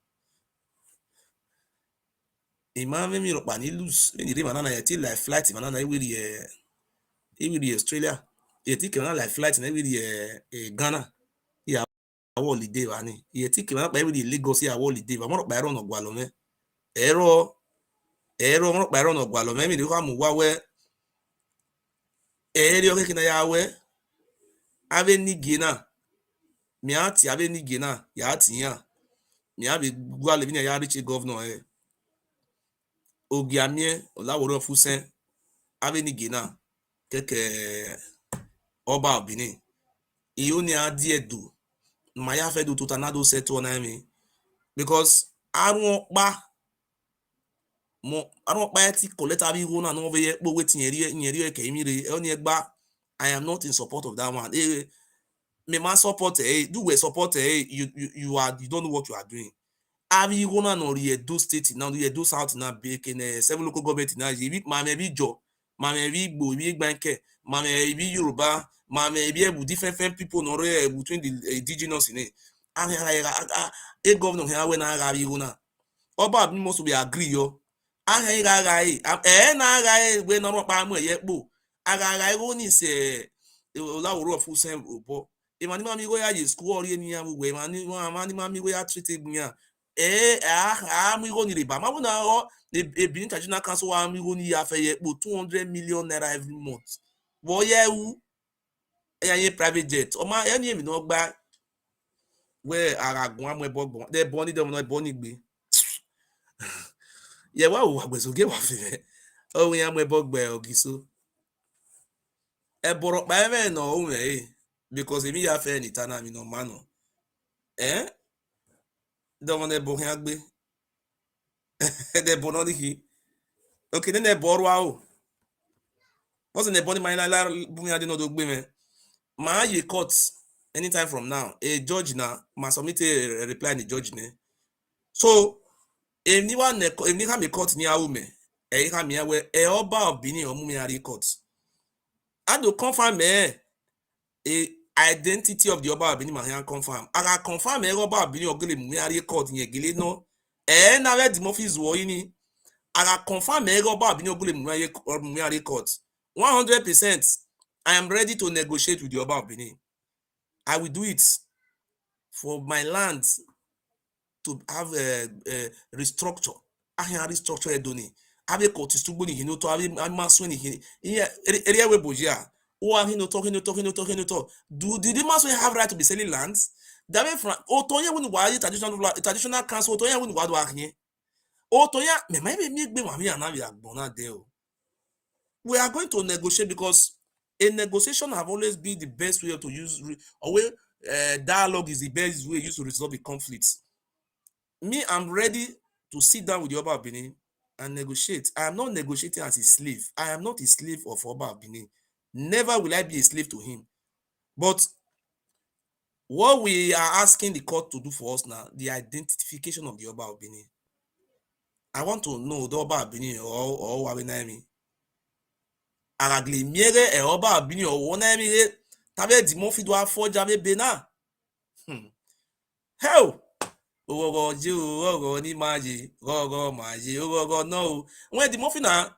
Speaker 1: Imam mi ropa ni lose ni re manana ya ti like flight manana ewiri Australia ye ti ke like flight na ewiri Ghana ya holiday wa ni ye ti ke na pa ewiri Lagos ya holiday wa mo ropa ero no gwa lo me ero mo ropa ero no gwa lo me mi ro ka mu wa we ere o ke na ya we ave ni gena mi ati ave ni gena ya ti yan mi ave gwa le bi na ya reach governor Ogiamie Olaworo Fusen Avenigena keke Oba Benin iyo ni adiedu maya fe do totanado settle na mi because arun pa ti collect abi go na no be po wetin yeri ke mi re oni egba I am not in support of that one me ma support do we support you don't know what you are doing abi gona no Edo state now Edo south na be ken 7 local government na ibi ma me bi jo ma me bi Igbo ibi Gbanke ma me bi Yoruba ma me bi ebu different people no re between the indigenous in a governor here when na abi gona oba bi must be agree yo na aga we no pa mu eye po aga go ni se Olaworo Fusen obo imani mami go ya school ori eni ya we mani go ya treat egbun ya amigo ni riba ma na o Benin Traditional Council wa amigo ni ya fe ye po 200 million naira every month wo ye wu eyan private jet o ma eni emi no gba we aragun amebo de bo ni no bo ni gbe ye wa wo agbesoge wa fe o wi amebo gbe ogiso e boro pa eme no o me because emi ya fe ni tana mi no mano do mo ne bo hin agbe de bo no ni okay then e bo ro o what's in the body my la bumi ade no do gbe me ma ye court anytime from now a judge na ma submit a reply ni judge ne so if ni ha me court ni awu me ha me we Oba of Benin o mu mi ari court I do confirm me identity of the Oba of Benin ma confirm. Aga confirm Oba of Benin ogele mumiari court yen gele no. Na we di mofis wo ini. Aga confirm Oba of Benin ogele mumiari court. 100%. I am ready to negotiate with the Oba of Benin. I will do it for my land to have a restructure. Ahia restructure edoni. Abe court stugbo ni hino to abe maso ni hino. Area we bojia. Oh, he no talk. Do the maso have right to be selling lands? That way from Otoya when why traditional council Otoya when wadu ahie. Otoya me maybe me gbe mami anabi agbona there. We are going to negotiate because a negotiation have always been the best way to use or way dialogue is the best way used to resolve the conflicts. Me, I'm ready to sit down with the Oba of Benin and negotiate. I am not negotiating as a slave. I am not a slave of Oba of Benin. Never will I be a slave to him. But what we are asking the court to do for us now, the identification of the Oba of Benin. I want to know the Oba of Benin or Wabenami. Aragle miere e Oba of Benin or Wonami tabe di mo fi do afọ jabe Benin. Hell! Ogogo je ogogo ni maji gogo maji ogogo no when the muffin na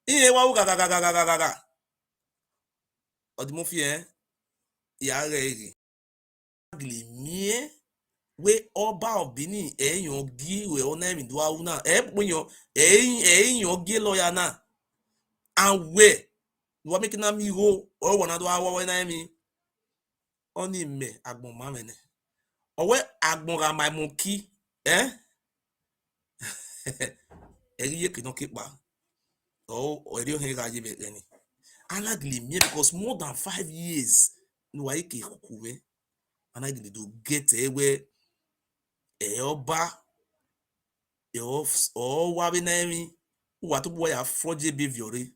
Speaker 1: iye wa gaga o the muffin ya re agli mie we Oba of Benin eyan gi we ona mi do awu na e punyan eyan gi lawyer na and we wa make na mi ho o wona do awo na mi oni me agbon ma me ne owe agbon ra my monkey eriye kino kepa eri ohin ga je be ni anagli mie because more than 5 years no wa ike kukuwe anagli do get ewe Oba o wa be na mi wa to boy afroje behavior re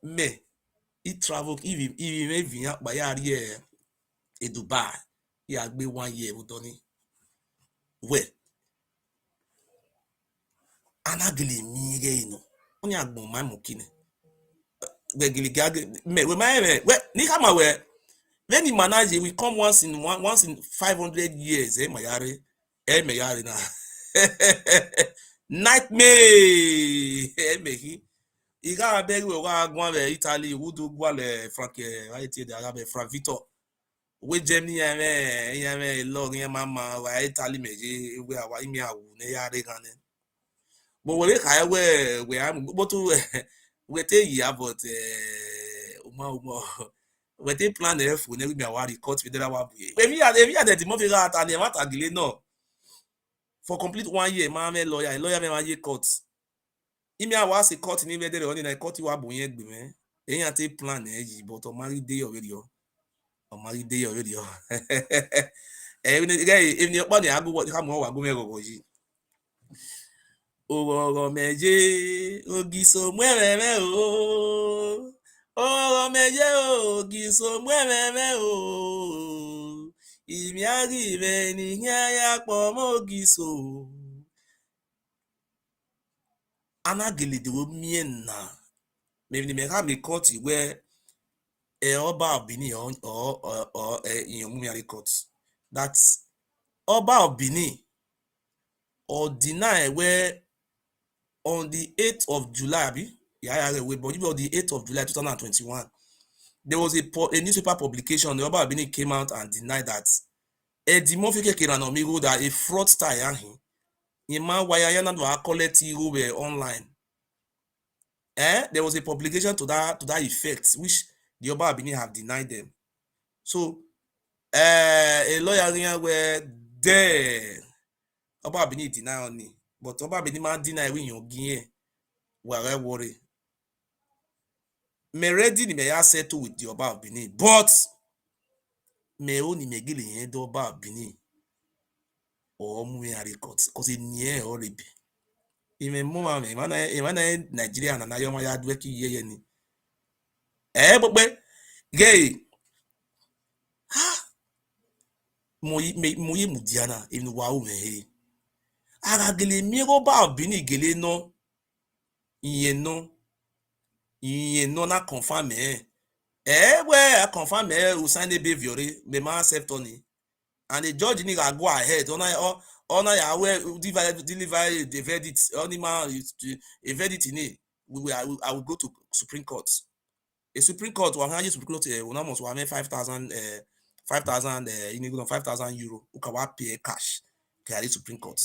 Speaker 1: me he travel if me via pa ya ri e Dubai ya gbe 1 year o do ni we anagli mi ge ino oni agbon ma mo kini me we ni kama we when he manage we come once in 500 years mayari na nightmare mehi iga abeg we wa gwan be Italy wudu gwale Frank right there arabe Frank Victor we Germany me log yen mama wa Italy meje we awa imi awu ne yare gan ne but we kai we am but we take ya but uma we take plan f we be our record federal wa buye we mi ade ti mo fi ra ta ni ma tagile no for complete 1 year ma me lawyer me ma ye court imi awa se court ni be there oni na court wa bu yen gbe me eyan take plan yi but o marry dey already o ni guy if ni opo ni agu ka mo wa go me gogo yi oro meje ogiso mwere o oro meje ogiso mwere o imi ari me ni ya po mogiso anagele de mie na me ha me court where Oba of Benin or in Mumiari court that Oba of Benin or deny where on the 8th of July, but on the 8th of July 2021, there was a newspaper publication. The Oba of Benin came out and denied that Edimofike Kiranomigo that a fraudster yahin. Ima wayayana do collect were online. There was a publication to that effect, which the Oba of Benin have denied them. So a lawyer were there. Oba of Benin deny only, but Oba of Benin man deny when you gain. Were worry. Me ready ni me ya settle with the Oba of Benin, but me only me gili yen the Oba of Benin or Mumiari court because it near already. Ime muma me mana Nigeria na yoma ya dweki ye ni. But gay moye mudiana even wa o me ara gele mi Oba of Benin gele no iyen no na confirm where I confirm who signed the behavior, me man accept on it. And the judge need to go ahead. On I where deliver the verdict. Only man a verdict in it. I will go to Supreme Court. A Supreme Court will have Supreme Court will almost have 5,000 5,000 5,000 euro. Who can pay cash? Carry Supreme Court.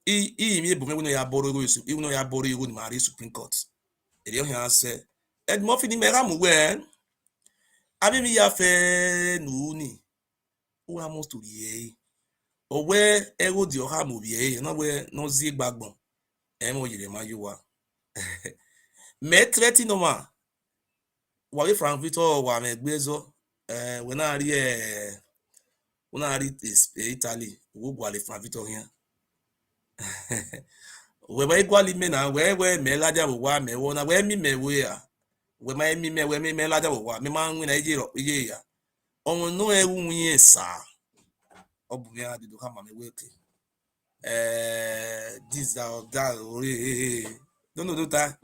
Speaker 1: Me but when you borrow even though you borrow you go marry Supreme Court. E dey hear say Ed Murphy ni mera mu we abi mi ya fe nu ni o almost to ye o we ego di o ha mu ye na we no zi gbagbon e mo yire ma yo wa me threat no ma wa we Frank Victor wa me gbezo we na ri Italy wo gwa le Frank Victor here we ba igwali me na we me laja wo wa me wo na we mi me we ya we ma mi me laja wo wa me ma nwi na ije ya onwe no ewu nwunye sa ọ bụ ya dị ha ma me weke this that ore no ta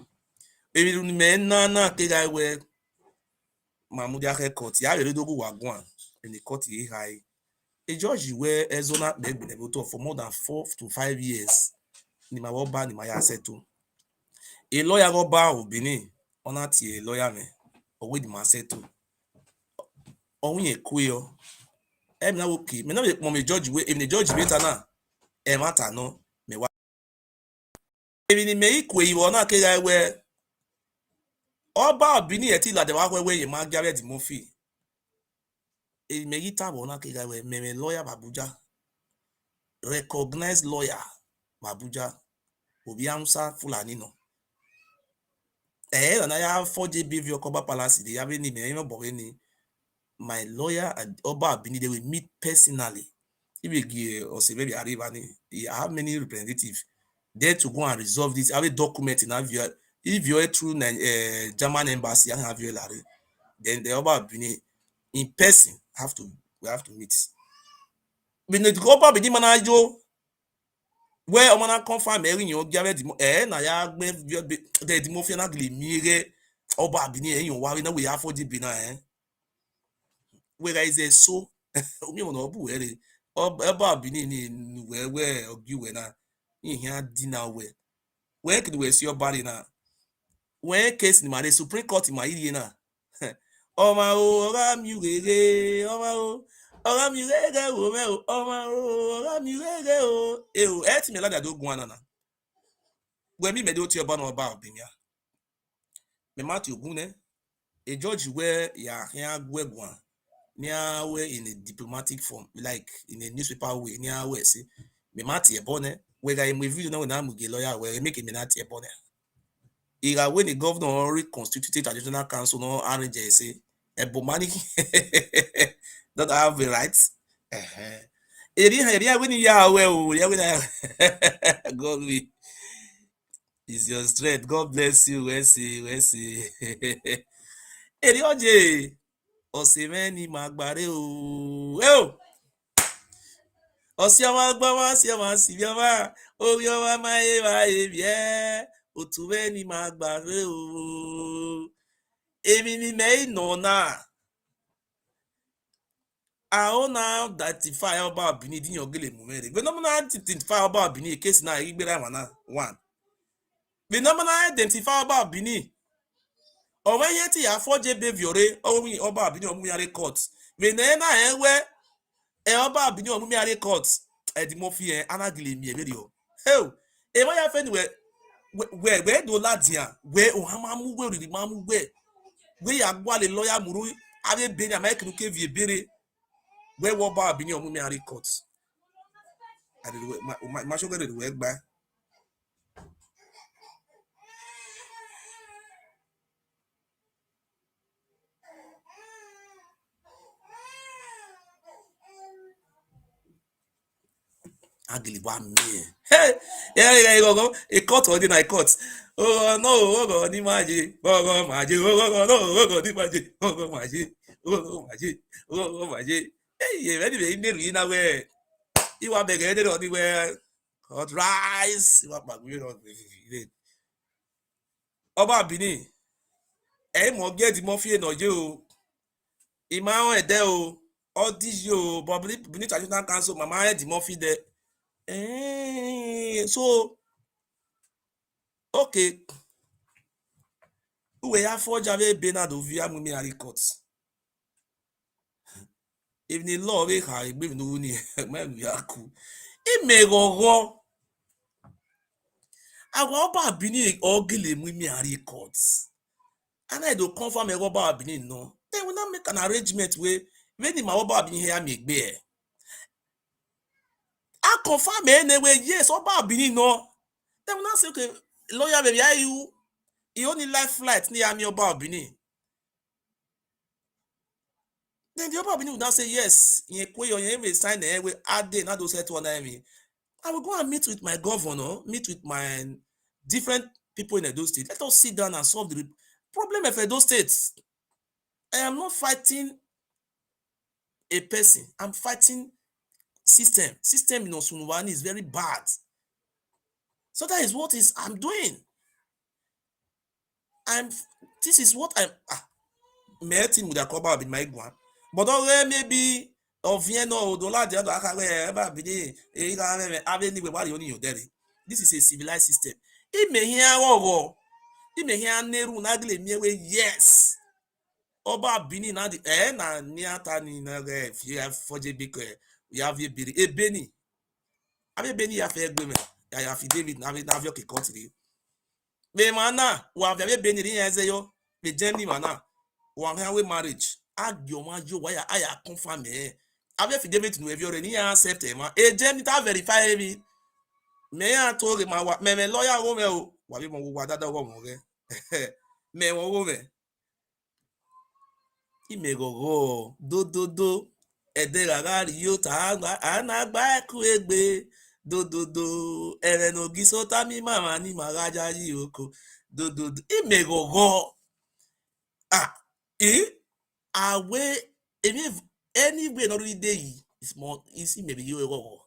Speaker 1: ebi ni me na ke ga we ma mu dia court ya re dogu wa gwan in the court e high a judge we ezona be gbe to for more than 4 to 5 years ni ma wo ba ni ma ya settle a lawyer go ba Benin ona ti a lawyer me o we di ma settle ohun ye ku yo em na okay me na me judge we if the judge better na e matter no me wa ebi ni me ikwe iwo na ke ga we ọba Benin eti la de wa we ye ma gare di mofi e me yita bo na ke ga we me lawyer Abuja recognized lawyer Abuja obi amsa Fulani no na ya 4J behavior Koba Palace de ya be ni me bo ni my lawyer and Oba Benin they will meet personally. If you or say maybe arrive and he have many representatives there to go and resolve this. Have a document in have you if you're through German embassy and have you then the Oba Benin in person we have to meet. But the Oba Benin manajo where omana confirm every you give the na ya the mafia na gli mire Oba Benin you worry na we have for the Benin where is a so omi mo na obu ere Oba Benin ni we ogi we na ihe di na we could we see your body na when case ni ma the Supreme Court ma iri na ọma o ọra mi rere ọma o ọra mi rere o me o ọma o ọra mi rere o e ti me la da do gun na we mi me de o ti oba na Oba Benin me ma ti ogun ne a judge where ya gwan near way in a diplomatic form, like in a newspaper way, near way see me mati e bone we ga me video na na muge lawyer we make me na tie bone ira when the governor reconstituted traditional council no arrange say e bomani that have the rights eri when ya we o ya when God me is your strength, God bless you we see eri oje Osimeni magbare o Osiama gbama siama sibiama obioma maye bie otubeni magbare o emi mi me no na a na identify Oba Benin din ogele mumere we no na identify Oba Benin case na igbera wana one we no na identify Oba Benin o when yeti ya 4J beviore Oba Benin omuyare court we na enwe Oba Benin omuyare court edimofi anagile mi ebere o hey e mo ya fe ni we do ladia we o ha ma mu we ri ma mu we ya gwa le lawyer muru ave Benin make no ke vie bere we Oba Benin omuyare court ade ma so gere we gba agili wa mi hey yeah go a court or na court oh no go ni maje go maje no go ni maje go maje hey very very neru na we iwa bege de ni we hot rice iwa pagwe no Oba Benin mo get mo fi no je o. Ima on ede o. All this yo, but Benin Traditional Council, mama head mo fi de. So okay, we ya forja we be na do via mu mi ari court. If the law we ha igbe no ni me nu ya ku. Imegogo. Agwa oba Benin ogile mu mi ari court. And I do confirm a Oba Benin no. Then we now make an arrangement where when the Oba Benin here make bear. I confirm anyway, yes, Oba Benin no. Then we now say, okay, lawyer baby, are you only life flight near me Oba Benin. Then the Oba Benin will now say, yes, you may sign the way add day, not those one me. I will go and meet with my governor, meet with my different people in Edo State. Let us sit down and solve the problem of Edo State. I am not fighting a person. I'm fighting system. System in Osunwani is very bad. So that is what is I'm doing. This is what I'm melting with a cover with my one. But already maybe of Vienna dollar the other ever be this is a civilized system. It may hear war. It may hear Neru Nagle Mewe, yes. Oba Bini na the na niata ni na if you have for JB, we have a Beni. Abe Beni ya fe egbe me. Ya affidavit na have your country. Me mana wa ve Beni ri eze yo. Me Jenny mana. Wa ha we marriage. Agyo ma jo wa ya aya confirm e. Abe affidavit no evi already ya accept e ma. E Jenny ta verify me. Me ya to re ma wa me lawyer wo me o. Wa bi mo wa dada wo mo re. Me wo me. Imegogo do ederagari yo ta anagba eku egbe do erenogi sota mi mama ni magaja yi oko do imegogo awe anyway no really dey is more easy maybe you go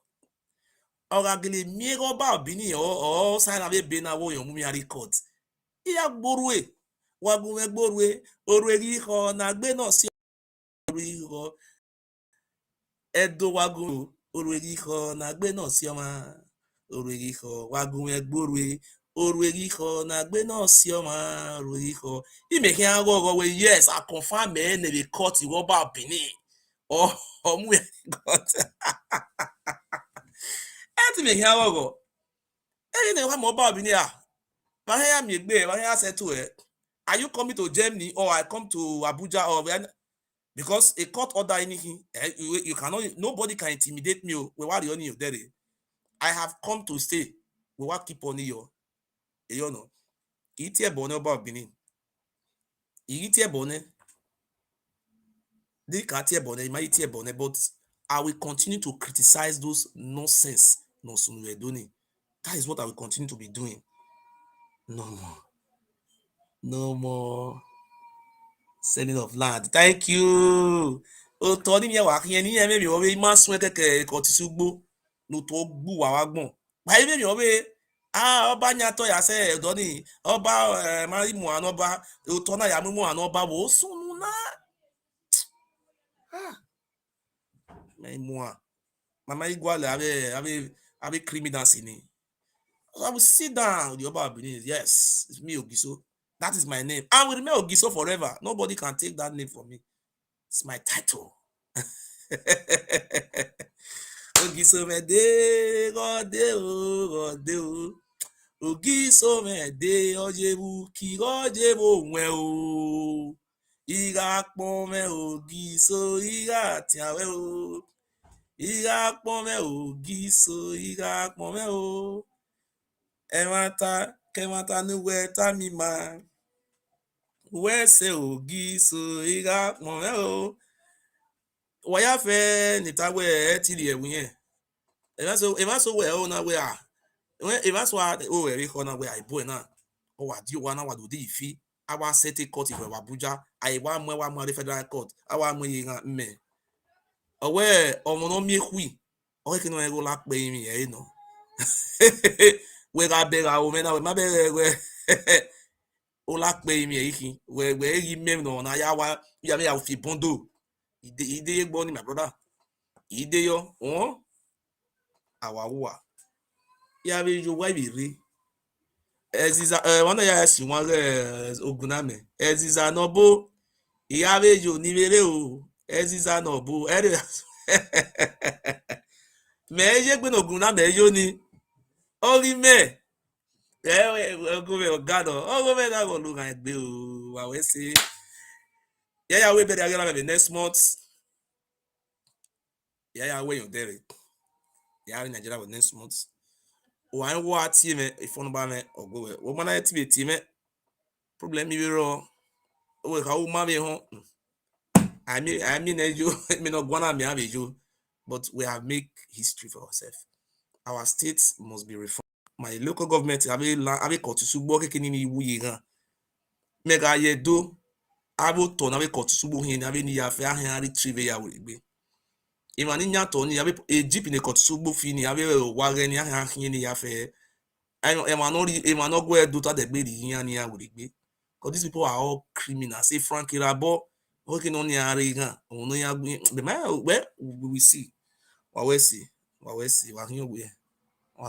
Speaker 1: ogagele mi go ba bini o sign abe be na wo yon mu mi record iya gborue wagun we gborue oru eri ho na gbe na si oru ho edo wagun oruegiho na gbe na si oma oruegiho wagun egborue oruegiho na gbe na si oma oruegiho imeke agogo we yes I confirm me na be court iwo ba Benin o mu got et me here agogo na wa mo ba Benin ma here mi gbe ma here settle are you coming to Germany or I come to Abuja or because a court order anything you cannot nobody can intimidate me we were on you there I have come to stay we will keep on you know iti ebone about Benin iti ebone the kati ebone my iti ebone but I will continue to criticize those nonsense we're doing. That is what I will continue to be doing. No more selling of land. Thank you. O to ni mi wa kiyen ni emi mi o we ma sun keke ko ti sugbo no to gbu wa wa gbon. Pa emi mi o we ọba nya to ya se edo ni ọba mari mu anoba o to na ya mu anoba wo sunu na. Me mu mama iguale ave criminals ni. I will sit down with the Oba Benin. Yes, it's me Ogiso. That is my name. I will remain Ogiso forever. Nobody can take that name from me. It's my title. Ogiso me de gode o. Ogiso me de ojebu ki ojebu nwe o. Iga pon me Ogiso iga tiawe o. Iga pon me Ogiso iga pon me o. Kemata nu weta mi ma. Wese Ogiso iga pon me o. Waya fe nitawe tiri ewu yen. Ema so we o na we a. Ema so o eri ho na we a boy na. O wa di o wa na wa do di ifi. Awa sete court ife Abuja. Ai wa mo federal court. Awa mo yi nga mme. Owe omo no mi hui. O ke no ego la pe mi e no. We ga be ga o me na we ma be we. Ola pe mi ehi we ehi mem no na ya me ya fi bondo ide egbo ni my brother ide yo awawa ya be yo wa bi re eziza wana ya si wan oguname eziza no bo ya be yo ni mere o eziza no bo ere me ye gbe no oguname yo ni ori me ogunme ogado ogunme na go lu kan gbe o wa we se ya we be ya me next month ya we yo there ya Nigeria with next month wan wa tie me ifon ba me ogwe wo mana tie me problem mi ro o ka o ma be ho I mean you me no gwana me have you but we have make history for ourselves. Our states must be reformed. My local government have kotusugbo kekini ni wuye gan mega ye do abo to na be kotusugbo hin na be ni ya fe ahan retrieve ya we gbe imani nya to ni ya be Egypt ni kotusugbo fi ni ya be wa re ni ahan hin ni ya fe ema no go do ta de gbe ri yan ni ya we gbe because these people are all criminals say Frank Irabo working on ya re gan ohun no ya gbe we will see wa we see wa hin we